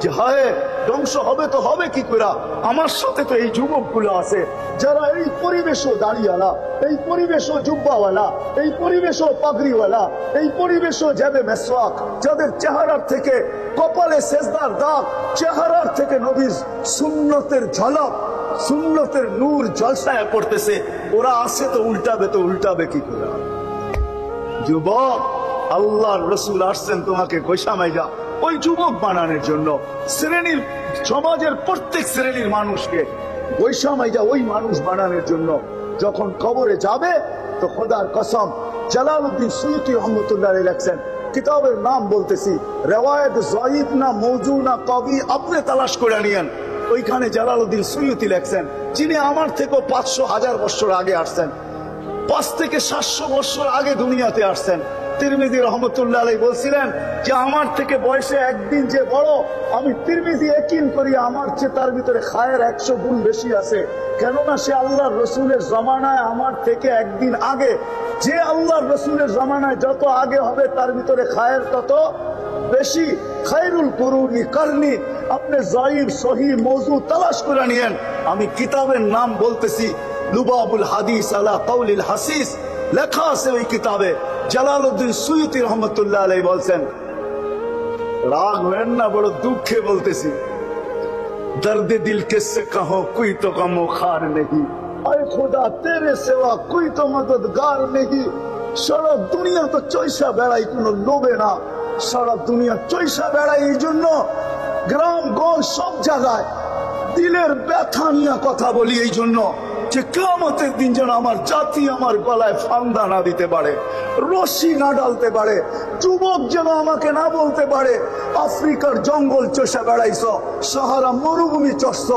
যে হায়, ধ্বংস হবে তো হবে কি করে। আমার সাথে তো এই যুবকগুলো আছে যারা এই পরিবেশও দাঁড়িয়ালা, এই পরিবেশও জুব্বাওয়ালা, এই পরিবেশও পাগড়িওয়ালা, এই পরিবেশও যাবে মেসওয়াক, যাদের চেহারার থেকে কপালে সেজদার দাগ, চেহারার থেকে নবীর সুন্নতের ঝলক, সুন্নতের নূর জলসায় পড়তেছে। ওরা আসে তো উল্টাবে কি করে। যুবক, আল্লাহর রাসূল আসছেন তোমাকে গোসামাইজা ওই যুবক বানানোর জন্য। শ্রেণীর, সমাজের প্রত্যেক শ্রেণীর মানুষকে গোসামাইজা ওই মানুষ বানানোর জন্য। যখন কবরে যাবে তো খোদার কসম, জালালউদ্দিন সুয়ুতী রহমতুল্লাহ আলাইহি লেখছেন, কিতাবের নাম বলতেছি, রেওয়ায়েত যায়িফ না মওযু না কবি, আপনি তালাশ করে নিয়েন। ওইখানে জালালউদ্দিন সুয়ুতী লেখছেন, যিনি আমার থেকে 500,000 বছর আগে আসছেন, 5 থেকে 700 বছর আগে দুনিয়াতে আসছেন। তিরমিজি রহমতুল্লাহ আলাইহি বলছিলেন যে আমার থেকে বয়সে একদিন যে বড়, আমি তিরমিজি ইয়াকিন করি আমার চেয়ে তার ভিতরে খায়ের 100 গুণ বেশি আছে। কেননা সে আল্লাহর রসুলের জমানায় আমার থেকে একদিন আগে। যে আল্লাহর রসুলের জমানায় যত আগে হবে তার ভিতরে খায়ের তত বেশি। খায়রুল কুরুনি কারনি। আপনি যায়িফ সহিহ মওযু তালাশ করে নিয়েন। আমি কিতাবের নাম বলতেছি, লুবাবুল হাদিস আলা কাউলিল হাসিস, লেখা আছে ওই কিতাবে। জালালউদ্দিন সুয়ুতী রহমতুল্লাহ আলাইহি বলছেন, রাগ হবেন না, বড় দুঃখে বলতেছি, দর্দে দিল কিসসে কহো কোই তো গমো খার নেহি, আয় খোদা তেরে সেবা কোই তো মদদগার নেহি। সারা দুনিয়া তো চৈসা বেড়াই, কোনো লোভে না, সারা দুনিয়া চৈসা বেড়াই। এই জন্য গ্রাম গঞ্জ সব জায়গায় দিলের ব্যথা নিয়ে কথা বলি। এই জন্য যে কিয়ামতের দিন যেন আমার জাতি আমার গলায় ফান্দা না দিতে পারে, রশি না ডালতে পারে, যুবক যেন আমাকে না বলতে পারে আফ্রিকার জঙ্গল চষে বেড়াইছ, সাহারা মরুভূমি চষছ,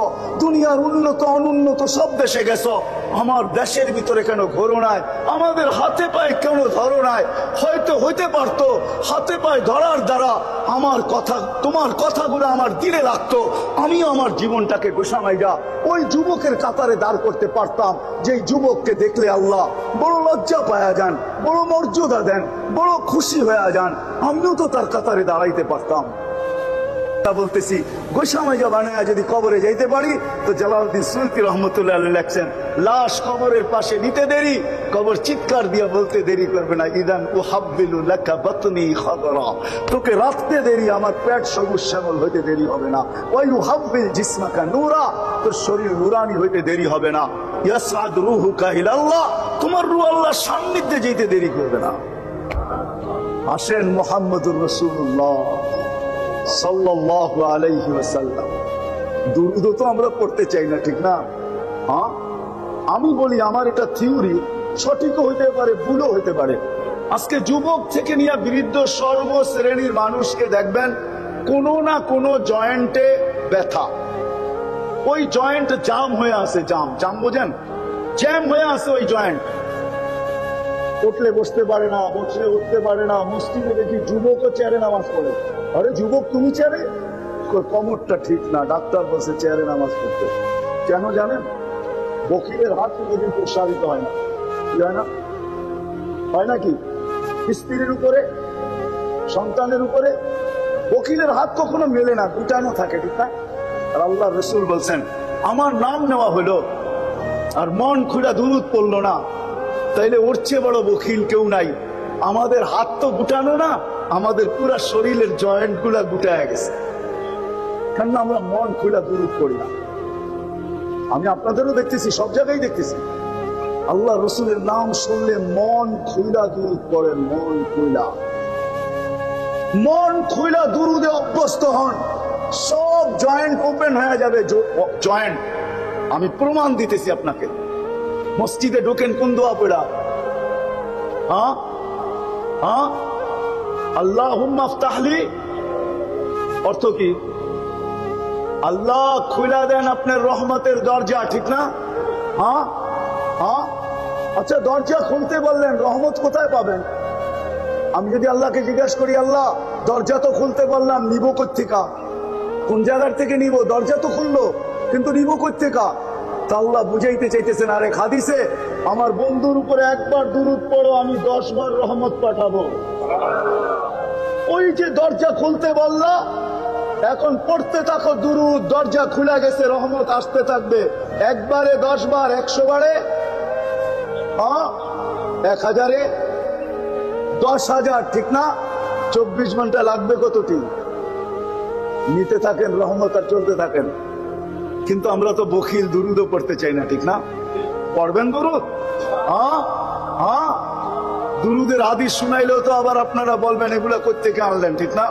দুনিয়ার উন্নত অনুন্নত সব দেশে গেছো, আমার দেশের ভিতরে কেন ঘোরো নাই, আমাদের হাতে পায়ে কেন ধরো নাই? হয়তো হইতে পারতো হাতে পায়ে ধরার দ্বারা আমার কথা, তোমার কথাগুলো আমার দিলে লাগতো, আমিও আমার জীবনটাকে গোসামাইয়া ওই যুবকের কাতারে দাঁড় করতে পারতাম, যেই যুবককে দেখলে আল্লাহ বড় লজ্জা পায়া যান, বড় মর্যাদা দেন, বড় খুশি হয়ে যান, আমিও তো তার কাতারে দাঁড়াইতে পারতাম। বলতেছি গোসামাইয়া বানায়া যদি কবরে যাইতে পারি, তো জালালউদ্দিন সুয়ুতী রহমতুল্লাহ আলাইহি লেখছেন, লাশ কবরের পাশে নিতে দেরি, কবর চিৎকার দিয়ে বলতে দেরি করবে না, ইদান উহাব্বিলু লাকা বাতনি খাদরা, তোকে রাখতে দেরি, আমার পেট সবুজ শ্যামল হইতে দেরি হবে না, ওই উহাব্বিল জিসমাকা নূরা, তোর শরীর নুরানি হইতে দেরি হবে না, ইয়াসআদ রূহুকা ইলাল্লাহ, তোমার রূহ আল্লাহর সান্নিধ্যে যেতে দেরি করবে না। আসেন মুহাম্মদুর রাসূলুল্লাহ সাল্লাল্লাহু আলাইহি ওয়াসাল্লাম, দুরূদ তো আমরা পড়তে চাই না, ঠিক না? হ্যাঁ, আমি বলি আমার এটা থিওরি, সঠিক হইতে পারে ভুলও হইতে পারে। আজকে যুবক থেকে নিয়ে বৃদ্ধ সর্বশ্রেণীর মানুষকে দেখবেন কোনো না কোনো জয়েন্টে ব্যথা, ওই জয়েন্ট জাম হয়ে আছে, জাম জাম বোঝেন, জ্যাম হয়ে আছে ওই জয়েন্ট, উঠলে বসতে পারে না, বসলে উঠতে পারে না। মসজিদে দেখি যুবকও চেয়ারে নামাজ পড়ে, আরে যুবক তুমি চেয়ারে, কোমরটা ঠিক না, ডাক্তার বসে চেয়ারে নামাজ পড়তে, কেন জানেন? বকিলের হাত কোনোদিন প্রসারিত হয় না, কি হয় না? হয় নাকি? স্ত্রীর উপরে, সন্তানের উপরে বকিলের হাত কখনো মেলে না, গুটানো থাকে, ঠিক না? আর আল্লাহ রসুল বলছেন, আমার নাম নেওয়া হলো আর মন খুলে দুরূদ পড়লো না, তাইলে ওর চেয়ে বড় বকিল কেউ নাই। আমাদের হাত তো গুটানো না, আমাদের পুরা শরীরের জয়েন্ট গুলা গুটায় গেছে, কেন আমরা মন খুলে দুরূদ পড়ি না। আমি আপনাদেরও দেখতেছি, সব জায়গায় দেখতেছি, আল্লাহ রসুলের নাম শুনলে মন খুইলা দুরূদ পড়েন, মন খুইলা, মন খুইলা দুরূদে অভ্যস্ত হন, সব জয়েন্ট ওপেন হয়ে যাবে। জয়েন্ট আমি প্রমাণ দিতেছি আপনাকে। মসজিদে ঢোকেন কোন দোয়া পড়া? হ্যাঁ হ্যাঁ, আল্লাহুম্মা আফতাহলি, অর্থ কি? আল্লাহ খুলে দেন আপনার রহমতের দরজা, ঠিক না? হ্যাঁ হ্যাঁ, আচ্ছা দরজা খুলতে বললেন, রহমত কোথায় পাবেন? আমি যদি আল্লাহকে জিজ্ঞাসা করি, আল্লাহ দরজা তো খুলতে বললাম, নিব কোত্থেকা? কোন জায়গার থেকে নিব? দরজা তো খুললো, কিন্তু নিব কোত্থেকা? তা আল্লাহ বুঝাইতে চাইতেছেন, আরে হাদিসে আমার বন্ধুর উপরে একবার দুরূদ পড়ো, আমি 10 বার রহমত পাঠাবো। ওই যে দরজা খুলতে বললা, এখন পড়তে থাকো দুরূদ, দরজা খুলে গেছে, রহমত আসতে থাকবে। একবারে 10 বার, 100 বারে, 1000-এ 10,000, ঠিক না? 24 ঘন্টা লাগবে কতটি? নিতে থাকেন রহমত আর চলতে থাকেন। কিন্তু আমরা তো বখিল, দুরূদও পড়তে চাই না, ঠিক না? পড়বেন দুরূদ? হ্যাঁ হ্যাঁ, দুরূদের হাদিস শুনাইলেও তো আবার আপনারা বলবেন এগুলা কোত্থেকে আনলেন, ঠিক না?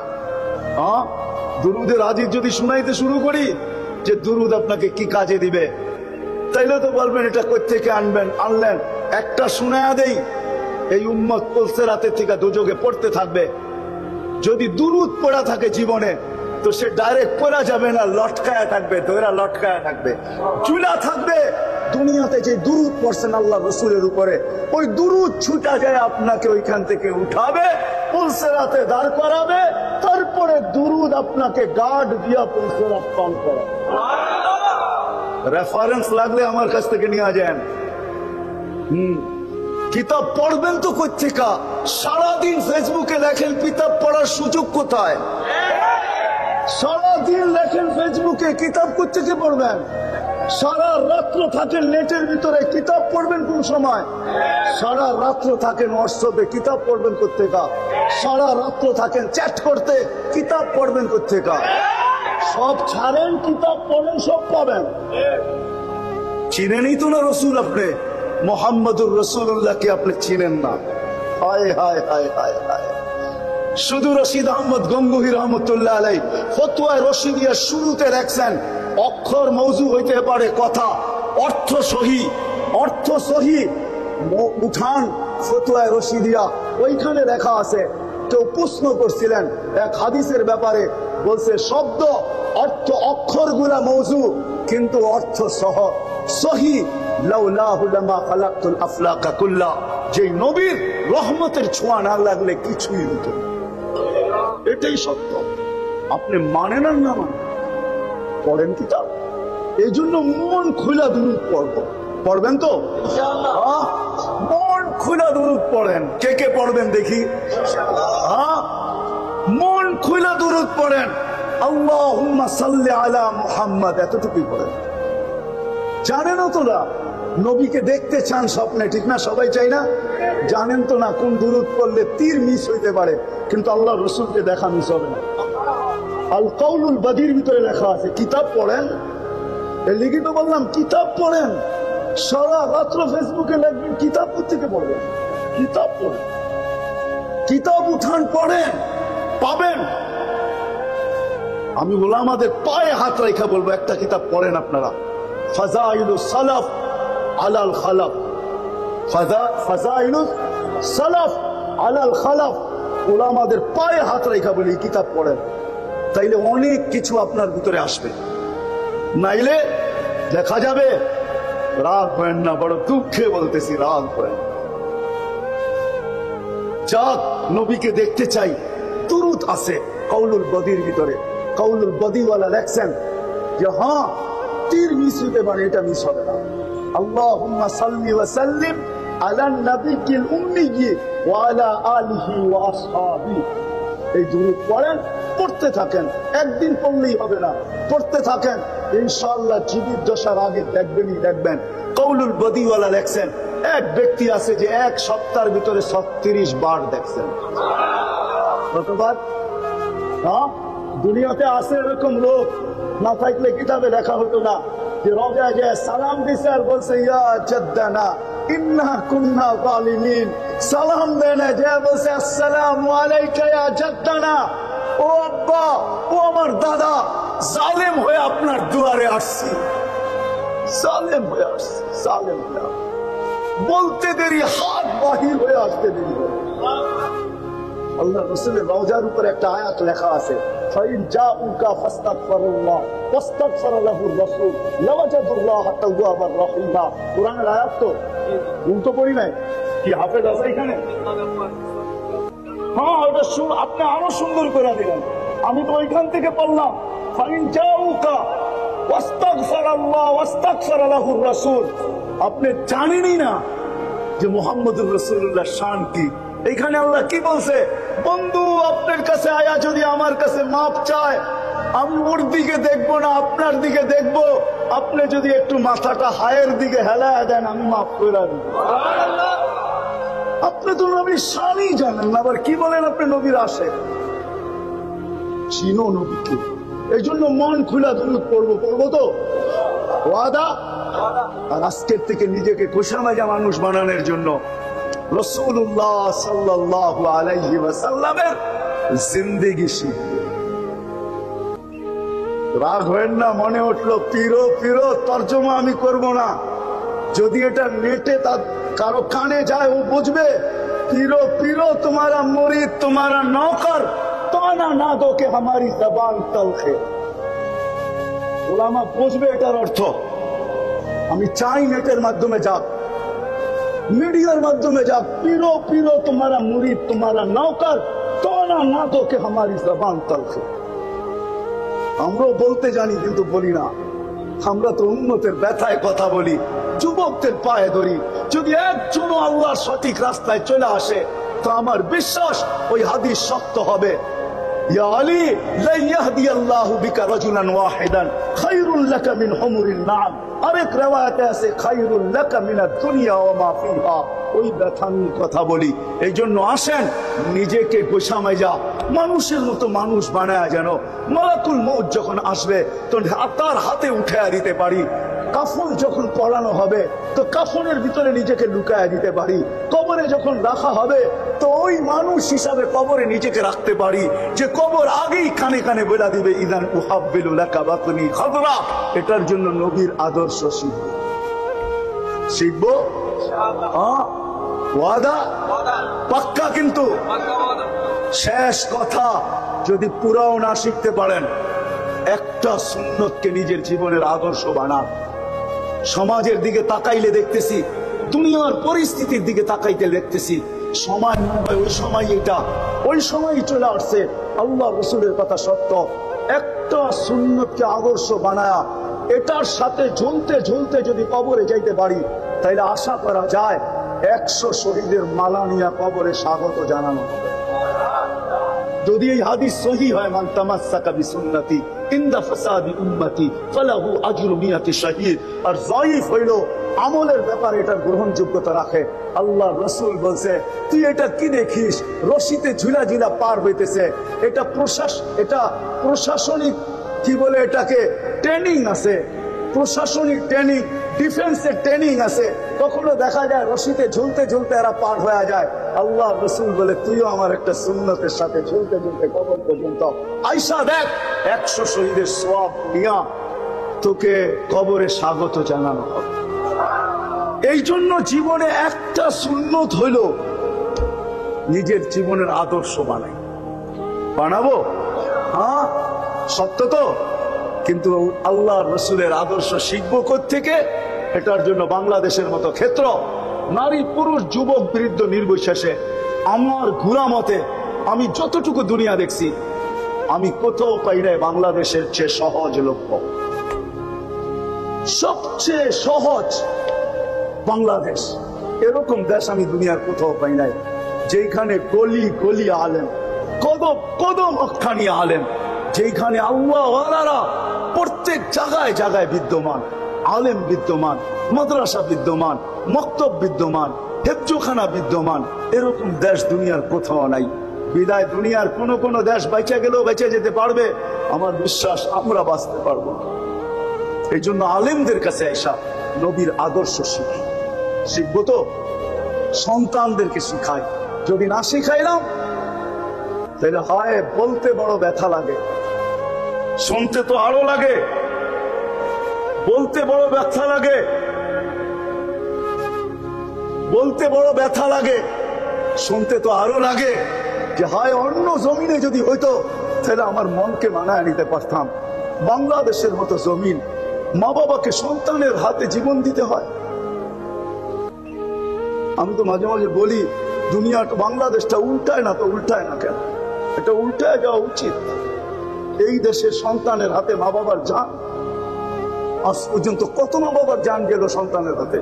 হ্যাঁ, দুরূদের হাদিস যদি শুনাইতে শুরু করি যে দুরূদ আপনাকে কি কাজে দিবে, তাইলে তো বলবেন এটা কোত্থেকে আনলেন। একটা শুনায়া দেই, এই উম্মত পলসে রাতের থেকে দুযোগে পড়তে থাকবে। যদি দুরূদ পড়া থাকে জীবনে, তো সে ডাইরেক্ট পড়া যাবে না, লটকায়া থাকবে, দৈরা লটকায়া থাকবে, চুলা থাকবে। দুনিয়াতে যে দুরূদ পড়ছেন আল্লাহ রসুলের উপরে, ওই দুরূদ ছুটা যায় আপনাকে ওইখান থেকে উঠাবে, পলসে রাতে দাঁড় করাবে, তারপরে দুরূদ আপনাকে গার্ড দিয়া পলসে রাত পান করাবে। রেফারেন্স লাগলে আমার কাছ থেকে নিয়ে যান। কিতাব পড়বেন তো কোত্থেকা? সারাদিন ফেসবুকে লেখেন, কিতাব পড়ার সুযোগ কোথায়? সারাদিন লেখেন ফেসবুকে, কিতাব কোত্থেকে পড়বেন? সারা রাত্র থাকেন নেটের ভিতরে, কিতাব পড়বেন কোন সময়? সারা রাত্র থাকেন হোয়াটসঅ্যাপে, কিতাব পড়বেন কোত্থেকা? সারা রাত্র থাকেন চ্যাট করতে, কিতাব পড়বেন কোত্থেকা? সব ছাড়েন, কিতাব পড়েন, সব পাবেন। চিনেনই তো না রসুল, আপনি মোহাম্মদুর রসুল্লাহকে আপনি চিনেন না। হায় হায় হায় হায় হায়। শুধু রশিদ আহমদ গঙ্গুহি রহমতুল্লাহ আলাই ফতোয়ায় রশিদিয়া শুরুতে রাখছেন, অক্ষর মৌজু হইতে পারে কথা, অর্থ সহি, অর্থ সহি উঠান ফতোয়ায়ে রশিদিয়া, ওইখানে লেখা আছে। কেউ প্রশ্ন করছিলেন এক হাদিসের ব্যাপারে, বলছে শব্দ অর্থ অক্ষরগুলা মৌজু কিন্তু অর্থ সহ সহি। লাউলাহু লামা খালাকতুল আফলাকা কুল্লা, যে নবীর রহমতের ছোঁয়া না লাগলে কিছুই হতো না। এটাই সত্য। আপনি মানেন আর না মানেন, পড়েন কিতাব। এই জন্য মন খোলা দুরূদ পড়ব, পড়বেন তো মন খোলা দুরূদ পড়েন। কে কে পড়বেন দেখি? মন খোলা দুরূদ পড়েন। আল্লাহুম্মা সাল্লি আলা মুহাম্মাদ, এতটুকুই পড়েন। জানেন তো না নবীকে দেখতে চান স্বপ্নে, ঠিক না? সবাই চাই না? জানেন তো না কোন দুরূদ পড়লে তীর মিস হইতে পারে, কিন্তু আল্লাহ রসুলকে দেখা মিস হবে না। আল কাউলুল বাদীর ভিতরে লেখা আছে। কিতাব পড়েন, লিখিত বললাম কিতাব পড়েন। সারা রাত্র ফেসবুকে লাগবেন, কিতাব থেকে পড়বেন। কিতাব পড়েন, কিতাব উঠান পড়েন, পাবেন। আমি ওলামাদের পায়ে হাত রেখা বলবো, একটা কিতাব পড়েন আপনারা, ফাজাইলুস সালাফ আলাল খালাফ। ফাজাইলুস সালাফ আলাল খালাফ, ওলামাদের পায়ে হাত রেখা বলি কিতাব পড়েন। তাইলে অনেক কিছু আপনার ভিতরে আসবে, নাইলে দেখা যাবে। রাগ করেন না, বড় দুঃখে বলতেছি, রাগ করেন। যাক নবীকে দেখতে চাই, দুরূদ আছে কাউলুল বদির ভিতরে। কাউলুল বদিওয়ালা লেখছেন যে হ্যাঁ তীর মিস হতে পারে, এটা মিস হবে না। আল্লাহুম্মা সাল্লি ওয়া সাল্লিম আলা নাবিয়্যিল উম্মি ওয়া আলা আলিহি ওয়া আসহাবিহি। এই দুরূদ পড়েন, পড়তে থাকেন। একদিন পড়লেই হবে না, পড়তে থাকেন, ইনশাআল্লাহ জীবিত দশার আগে দেখবেনই দেখবেন। কাউলুল বদিওয়ালা লেখছেন এক ব্যক্তি আছে যে এক সপ্তাহের ভিতরে 36 বার দেখছেন। কতবার? দুনিয়াতে আছে এরকম লোক, না থাকলে কিতাবে লেখা হতো না যে রোজা যে সালাম দিছে আর বলছে ইয়া জাদ্দানা ইন্না কুন্না যালিমিন। সালাম দেয় না, যে বলছে আসসালামু আলাইকা ইয়া জাদ্দানা, ও আব্বা, ও আমার দাদা, জালেম হয়ে আপনার দুয়ারে আসছি, জালেম হয়ে আসছি, জালেম হয়ে বলতে দেরি, হাত বাহির হয়ে আসতে দেরি। আল্লাহ রাসূলের রওজার উপর একটা আয়াত লেখা আছে, ফাইন জাউকা ফাস্তাগফিরুল্লাহ ওয়াস্তাগফার লাহুর রাসূল লাওয়াজাদুল্লাহ তাওয়াবার রহিমা। কুরআনের আয়াত তো উল্টো পড়ি নাই কি? হাফেজ আছে এখানে? হ্যাঁ, ওটা আপনি আরো সুন্দর করে দিলেন। আমি তো ওইখান থেকে পড়লাম, ফাইন জাউকা ওয়াস্তাগফিরুল্লাহ ওয়াস্তাগফার লাহুর রাসূল। আপনি জানেনই না যে মুহাম্মদুর রাসূলুল্লাহ শান কি। এইখানে আল্লাহ কি বলছে? বন্ধু আপনার কাছে আয়া যদি আমার কাছে মাপ চায়, আমি ওর দিকে দেখবো না, আপনার দিকে দেখবো। আপনি যদি একটু মাথাটা হায়ের দিকে হেলায় দেন, আমি মাফ করে দিব। আপনি তো নবীর শানই জানেন না, আবার কি বলেন আপনি নবীর আসে? চিনো নবীকে, এই জন্য মন খুলা দুরূদ পড়বো তো ওয়াদা। আর আজকের থেকে নিজেকে খোশামজা মানুষ বানানোর জন্য রাসূলুল্লাহ সাল্লাল্লাহু আলাইহি ওয়াসাল্লামের জিন্দেগি শিখবে। রাগ হবেন না, মনে উঠলো পিরো পিরো তর্জমা আমি করব না। যদি এটা নেটে তার কারো কানে যায়, ও বুঝবে পিরো পিরো তোমারা মুরিদ তোমারা নৌকর, তানা না দো কে হামারি জবান তলখে। ওলামা বুঝবে এটার অর্থ। আমি চাই নেটের মাধ্যমে যাক, मीडिया माध्यम जा पीरो पीरो तुम्हारा मुरीद तुम्हारा नौकर तो ना दो के हमारी जबान तल्ख। আমরা বলতে জানি কিন্তু বলি না। আমরা তো উম্মতের ব্যথায় কথা বলি, যুবকদের পায়ে ধরি। যদি একজন আল্লাহর সঠিক রাস্তায় চলে আসে, তো আমার বিশ্বাস ওই হাদিস সত্য হবে। ইয়া আলী লা ইয়াহদিয়াল্লাহু বিকা রাজুলান ওয়াহিদান খায়রুল লাকা মিন হুমুরিন নাম। আরেক রিওয়ায়াতে আছে খায়রুল লাকা মিনাদ দুনিয়া ওয়া মা ফিহা। ওই ব্যথা নিয়ে কথা বলি। এই জন্য আসেন নিজেকে গোছামাইজা মানুষের মতো মানুষ বানায়, যেন মালাকুল মউত যখন আসবে তো তার হাতে উঠায় দিতে পারি। কাফন যখন পরানো হবে তো কাফনের ভিতরে নিজেকে লুকায় দিতে পারি। কবরে যখন রাখা হবে তো ওই মানুষ হিসাবে কবরে নিজেকে রাখতে পারি, যে কবর আগেই কানে কানে বলে দিবে ইদান উহাব্বিলু লাকা বাতনি খাদরা। এটার জন্য নবীর আদর্শ শিখবে। শিখবো? হ্যাঁ, ওয়াদা পাক্কা। কিন্তু শেষ কথা, যদি পুরাও না শিখতে পারেন, একটা সুন্নতকে নিজের জীবনের আদর্শ বানান। সমাজের দিকে তাকাইলে দেখতেছি, দুনিয়ার পরিস্থিতির দিকে তাকাইতে দেখতেছি, সময় মনে হয় ওই সময় এটা, ওই সময় চলে আসছে। আল্লাহ রসুলের কথা সত্য, একটা সুন্নতকে আদর্শ বানায়া এটার সাথে ঝুলতে ঝুলতে যদি কবরে যাইতে পারি, তাইলে আশা করা যায় 100 শহীদের মালা নিয়ে কবরে স্বাগত জানানো হবে। যদি এই হাদিস সহি হয়, মান তামাসসাকা বিসুন্নতি ইনদা ফাসাদি উম্মতি ফালাহু আজরু মিয়াতি শহীদ। আর যায়িফ হইল আমলের ব্যাপারে এটার গ্রহণযোগ্যতা রাখে। আল্লাহ রাসূল বলছে, তুই এটা কি দেখিস রশিতে ঝুলা ঝুলা পার হইতেছে, এটা প্রশাসনিক কি বলে এটাকে ট্রেনিং আছে, প্রশাসনিক ট্রেনিং, ডিফেন্সের ট্রেনিং আছে, কখনো দেখা যায় রশিতে ঝুলতে ঝুলতে এরা পার হয়ে যায়। আল্লাহ রসুল বলে, তুইও আমার একটা সুন্নতের সাথে ঝুলতে ঝুলতে কবর পর্যন্ত আইসা দেখ, 100 শহীদের সওয়াব নিয়া তোকে কবরে স্বাগত জানানো হবে। এই জন্য জীবনে একটা সুন্নত হইল নিজের জীবনের আদর্শ বানাবো। হ্যাঁ, সত্য তো। কিন্তু আল্লাহ রসুলের আদর্শ শিখবো কোত্থেকে? এটার জন্য বাংলাদেশের মতো ক্ষেত্র, নারী পুরুষ যুবক বৃদ্ধ নির্বিশেষে, আমার ঘুরা মতে আমি যতটুকু দুনিয়া দেখছি, আমি কোথাও পাই নাই বাংলাদেশের চেয়ে সহজ লক্ষ্য। সবচেয়ে সহজ বাংলাদেশ। এরকম দেশ আমি দুনিয়ার কোথাও পাই নাই, যেখানে গলি গলি আলেম, কদম কদম অক্ষানি আলেম, যেখানে আল্লাহ ওয়ালারা প্রত্যেক জায়গায় জায়গায় বিদ্যমান, আলেম বিদ্যমান, মাদ্রাসা বিদ্যমান, মক্তব বিদ্যমান, হেফজোখানা বিদ্যমান। এরকম দেশ দুনিয়ার কোথাও নাই। বিদায় দুনিয়ার কোন দেশ বেঁচে গেলেও বেঁচে যেতে পারবে, আমার বিশ্বাস আমরা বাঁচতে পারবো না। এই জন্য আলেমদের কাছে এসা নবীর আদর্শ শিখবো তো সন্তানদেরকে শিখাই। যদি না শিখাইলাম তাহলে হয় বলতে বড় ব্যথা লাগে, শুনতে তো আরো লাগে। বলতে বড় ব্যথা লাগে, বলতে বড় ব্যথা লাগে, শুনতে তো আরো লাগে। যে হয় অন্য জমিনে যদি হইতো তাহলে আমার মনকে মানায় নিতে পারতাম। বাংলাদেশের মতো জমিন, মা বাবাকে সন্তানের হাতে জীবন দিতে হয়। আমি তো মাঝে মাঝে বলি, দুনিয়াটা বাংলাদেশটা উল্টায় না তো উল্টায় না কেন? এটা উল্টায় যাওয়া উচিত। এই দেশের সন্তানের হাতে মা বাবার জান, আজ পর্যন্ত কত মা বাবার জান গেল সন্তানের হাতে।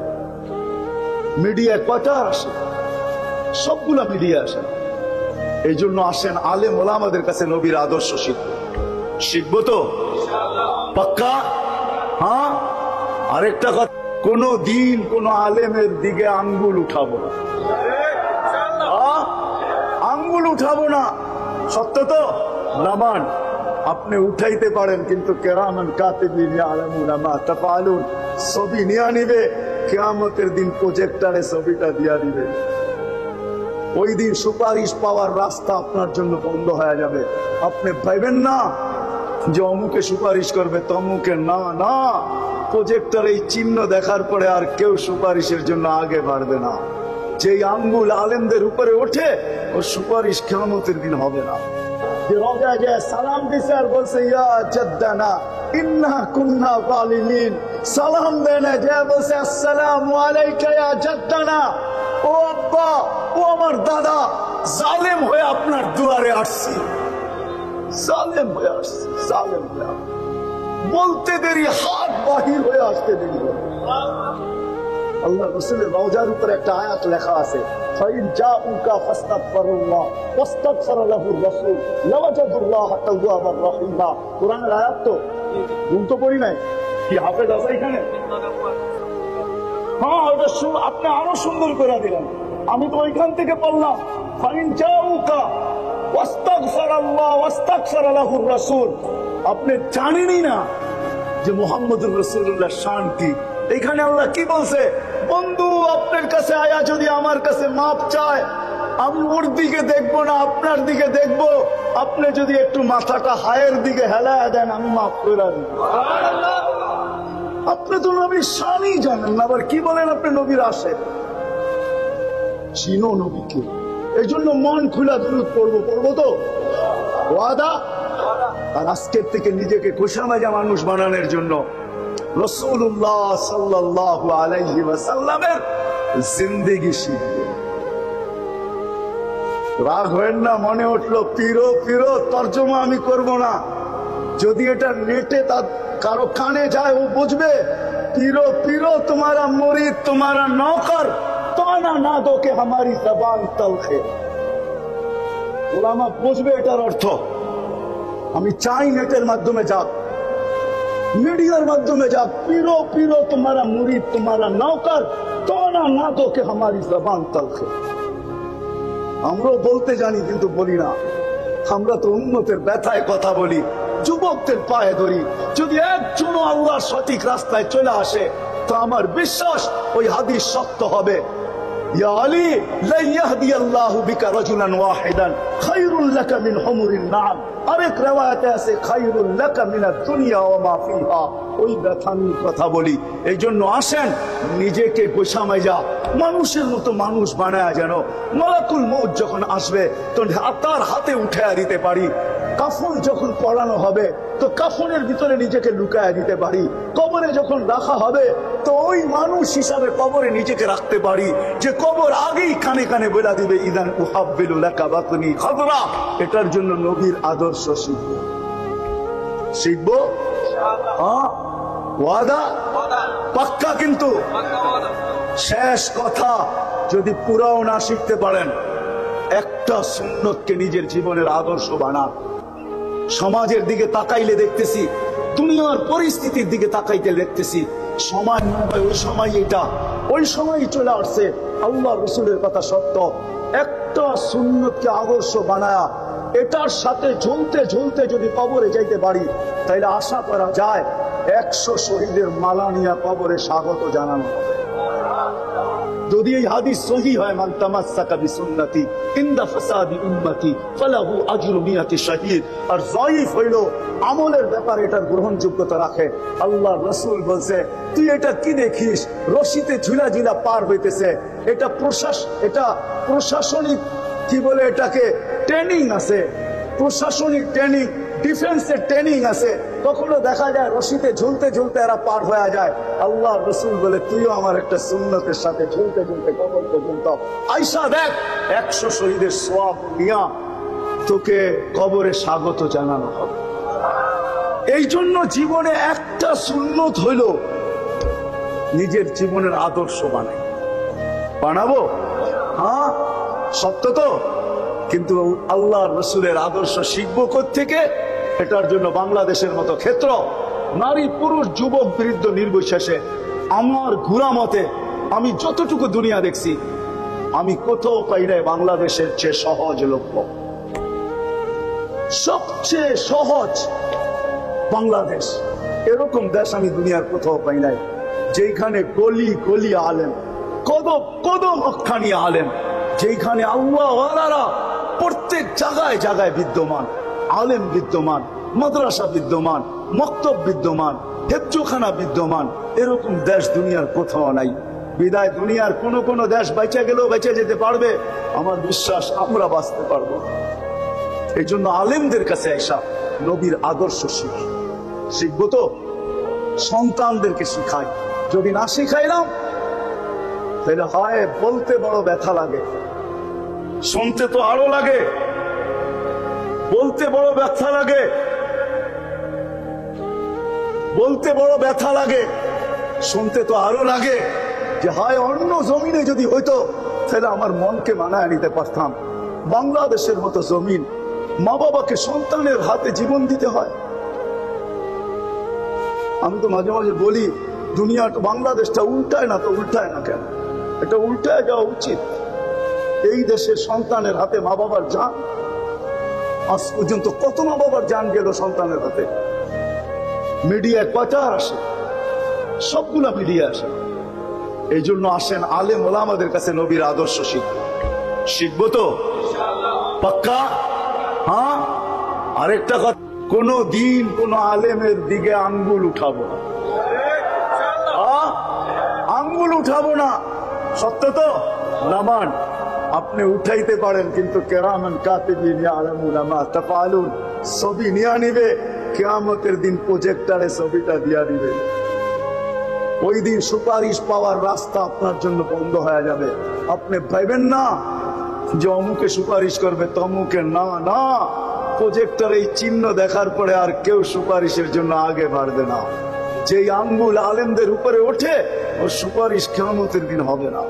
মিডিয়ায় কয়টা আসে? সবগুলা মিডিয়া আসে। এই জন্য আসেন আলেম ওলামাদের কাছে নবীর আদর্শ শিখবো তো পাক্কা। হ্যাঁ, আরেকটা কথা, কোন দিন কোন আলেমের দিকে আঙ্গুল উঠাবো না, আঙ্গুল উঠাবো না। সত্য তো? নামান আপনি উঠাইতে পারেন, কিন্তু কেরামান কাতিবিন ইয়ালামুনা মা তাফআলুন, ছবি নিয়ে নিবে, কিয়ামতের দিন প্রজেক্টরে ছবিটা দিয়া দিবে। ওই দিন সুপারিশ পাওয়ার রাস্তা আপনার জন্য বন্ধ হয়ে যাবে। আপনি ভাইবেন না যে অমুকে সুপারিশ করবে তমুকে, না না, প্রজেক্টর এই চিহ্ন দেখার পরে আর কেউ সুপারিশের জন্য আগে বাড়বে না। যেই আঙ্গুল আলেমদের উপরে ওঠে, ও সুপারিশ কিয়ামতের দিন হবে না। যে রোজা যে সালাম দিছে আর বলছে ইয়া জাদ্দানা ইন্না কুন্না যালিমিন, সালাম দেন যে বলছে আসসালামু আলাইকা ইয়া জাদ্দানা, ও আব্বা, ও আমার দাদা, জালেম হয়ে আপনার দুয়ারে আসছি, জালেম হয়ে আসছি, জালেম হয়ে বলতে দেরি, হাত বাহির হয়ে আসতে দেরি। আল্লাহ রাসূলের রওজার উপর একটা আয়াত লেখা আছে, ফাইন জাউকা ফাস্তাগফিরুল্লাহ ওয়াস্তাগফার লাহুর রাসূল লাওয়াজাদুল্লাহ তাওয়াবার রহিমা। কোরআনের আয়াত তো ভুল তো পড়ি নাই, কি হাফেজ আছে এখানে? হ্যাঁ, ওটা আপনি আরো সুন্দর করে দিলেন। আমি তো ওইখান থেকে পড়লাম, ফাইন জাউকা ওয়াস্তাগফিরুল্লাহ ওয়াস্তাগফার লাহুর রাসূল। আপনি জানেনই না যে মুহাম্মদুর রাসূলুল্লাহ শান কি। এখানে আল্লাহ কি বলছে? বন্ধু আপনার কাছে আয়া যদি আমার কাছে মাপ চায়, আমি ওর দিকে দেখবো না, আপনার দিকে দেখবো। আপনি যদি একটু মাথাটা হায়ের দিকে হেলায় দেন, আমি মাফ করে দিব। আপনি তো নবীর শানই জানেন না, আবার কি বলেন আপনি নবীর আসে? চিনো নবীকে, এই জন্য মন খুলা দুরূদ পড়বো তো ওয়াদা। আর আজকের থেকে নিজেকে খোশামেজা মানুষ বানানোর জন্য রাসূলুল্লাহ সাল্লাল্লাহু আলাইহি ওয়াসাল্লামের জিন্দেগি শিখবে। রাগ হয় না, মনে উঠলো পিরো পিরো তর্জমা আমি করব না। যদি এটা নেটে তার কারো কানে যায় ও বুঝবে পিরো পিরো তোমারা মুরিদ তোমারা নৌকর তানা না দো কে हमारी জবান তলখে। ওলামা বুঝবে এটার অর্থ। আমি চাই নেটের মাধ্যমে যাক, মিডিয়ার মাধ্যমে যাক, পিরো পিরো তোমারা মুরিদ তোমারা নৌকর তানা না দো কে हमारी জবান তলখে। আমরাও বলতে জানি কিন্তু বলি না। আমরা তো উম্মতের ব্যথায় কথা বলি, যুবকদের পায়ে ধরি। যদি একজনও আল্লাহর সঠিক রাস্তায় চলে আসে তো আমার বিশ্বাস ওই হাদিস সত্য হবে। ইয়া আলী লা ইয়াহদিয়াল্লাহু বিকা রাজুলান ওয়াহিদান খায়রুল লাকা মিন হুমুরিন নাম। আরেক riwayate আছে খায়রুল লাকা মিনাদ দুনিয়া ওয়া মা ফিহা। ওই ব্যথা নিয়ে কথা বলি। এই জন্য আসেন নিজেকে গোছামাইয়া মানুষের মতো মানুষ বানায়, যেন মালাকুল মউত যখন আসবে তো তার হাতে উঠায় দিতে পারি। কাফন যখন পড়ানো হবে তো কাফনের ভিতরে নিজেকে লুকায় দিতে পারি। কবরে যখন রাখা হবে তো ওই মানুষ হিসাবে কবরে নিজেকে রাখতে পারি, যে কবর আগেই কানে কানে বলে দিবে ইদান উহাব্বিলু লাকা বাতনি খাদরা। এটার জন্য নবীর আদর্শ শিখবো ইনশাআল্লাহ। ওয়াদা পাক্কা। কিন্তু শেষ কথা, যদি পুরাও না শিখতে পারেন একটা সুন্নতকে নিজের জীবনের আদর্শ বানান। সমাজের দিকে তাকাইলে দেখতেছি, দুনিয়ার পরিস্থিতির দিকে তাকাইতে দেখতেছি সময় ওই সময় এটা ওই সময় চলে আসছে। আল্লাহ রসুলের কথা সত্য। একটা সুন্নতকে আদর্শ বানায়া এটার সাথে ঝুলতে ঝুলতে যদি কবরে যাইতে পারি তাইলে আশা করা যায় 100 শহীদের মালা নিয়ে কবরে স্বাগত জানানো হবে। যদি এই হাদিস সহিহ হয়, মান তামাসসাকা বিসুন্নতি ইনদা ফাসাদি উম্মতি ফালাহু আজরু মিয়াতি শাহীদ। আর যায়িফ হইল আমলের ব্যাপারে এটার গ্রহণযোগ্যতা রাখে। আল্লাহ রাসূল বলছে তুই এটা কি দেখিস রশিতে ঝুলা ঝুলা পার হইতেছে, এটা প্রশাসনিক কি বলে এটাকে ট্রেনিং আছে, প্রশাসনিক ট্রেনিং, ডিফেন্সের ট্রেনিং আছে। কখনো দেখা যায় রশিতে ঝুলতে ঝুলতে এরা পার হয়ে যায়। আল্লাহ রসুল বলে তুইও আমার একটা সুন্নতের সাথে ঝুলতে ঝুলতে কবর পর্যন্ত আইসা দেখ, 100 শহীদের সওয়াব নিয়া তোকে কবরে স্বাগত জানানো হবে। এই জন্য জীবনে একটা সুন্নত হইল নিজের জীবনের আদর্শ বানাবো। হ্যাঁ সত্য তো। কিন্তু আল্লাহ রসুলের আদর্শ শিখবো কোত্থেকে? এটার জন্য বাংলাদেশের মতো ক্ষেত্র, নারী পুরুষ যুবক বৃদ্ধ নির্বিশেষে আমার ঘুরা মতে আমি যতটুকু দুনিয়া দেখছি আমি কোথাও পাই নাই বাংলাদেশের চেয়ে সহজ লক্ষ্য। সবচেয়ে সহজ বাংলাদেশ। এরকম দেশ আমি দুনিয়ার কোথাও পাই নাই, যেখানে গলি গলি আলেম, কদম কদম অখানি আলেম, যেখানে আল্লাহ ওয়ালারা প্রত্যেক জায়গায় জায়গায় বিদ্যমান, আলেম বিদ্যমান, মাদ্রাসা বিদ্যমান, মক্তব বিদ্যমান, হেফজোখানা বিদ্যমান। এরকম দেশ দুনিয়ার কোথাও নাই। বিদায় দুনিয়ার কোন কোন দেশ বেঁচে গেলেও বেঁচে যেতে পারবে, আমার বিশ্বাস আমরা বাঁচতে পারবো। এই জন্য আলেমদের কাছে এসা নবীর আদর্শ শিখবো তো সন্তানদেরকে শিখাই। যদি না শিখাইলাম তাহলে হয় বলতে বড় ব্যথা লাগে, শুনতে তো আরো লাগে। বলতে বড় ব্যথা লাগে, বলতে বড় ব্যথা লাগে, শুনতে তো আরো লাগে। যে হয় অন্য জমিনে যদি হইতো তাহলে আমার মনকে মানায় নিতে পারতাম। বাংলাদেশের মতো জমিন, মা বাবাকে সন্তানের হাতে জীবন দিতে হয়। আমি তো মাঝে মাঝে বলি দুনিয়া বাংলাদেশটা উল্টায় না তো উল্টায় না কেন? এটা উল্টায় যাওয়া উচিত। এই দেশের সন্তানের হাতে মা বাবার জান, আজ পর্যন্ত কত মা বাবার জান গেল সন্তানের হাতে। মিডিয়ায় কয়টা আসে? সবগুলা মিডিয়া আসে। এই জন্য আসেন আলেম ওলামাদের কাছে নবীর আদর্শ শিখবো তো পাক্কা। হ্যাঁ আরেকটা কথা, কোন দিন কোন আলেমের দিকে আঙ্গুল উঠাবো না। আঙ্গুল উঠাবো না। সত্য তো? নামান আপনি উঠাইতে পারেন, কিন্তু কিরামান কাতিবিন ইয়ালামুনা মা তাফআলুন ছবি নিয়ে নিবে। কিয়ামতের দিন প্রজেক্টরে ছবিটা দিয়া দিবে। ওই দিন সুপারিশ পাওয়ার রাস্তা আপনার জন্য বন্ধ হয়ে যাবে। আপনি ভাইবেন না যে অমুকে সুপারিশ করবে তমুকে, না না, প্রজেক্টর এই চিহ্ন দেখার পরে আর কেউ সুপারিশের জন্য আগে বাড়বে না। যেই আঙ্গুল আলেমদের উপরে ওঠে ওর সুপারিশ কিয়ামতের দিন হবে না।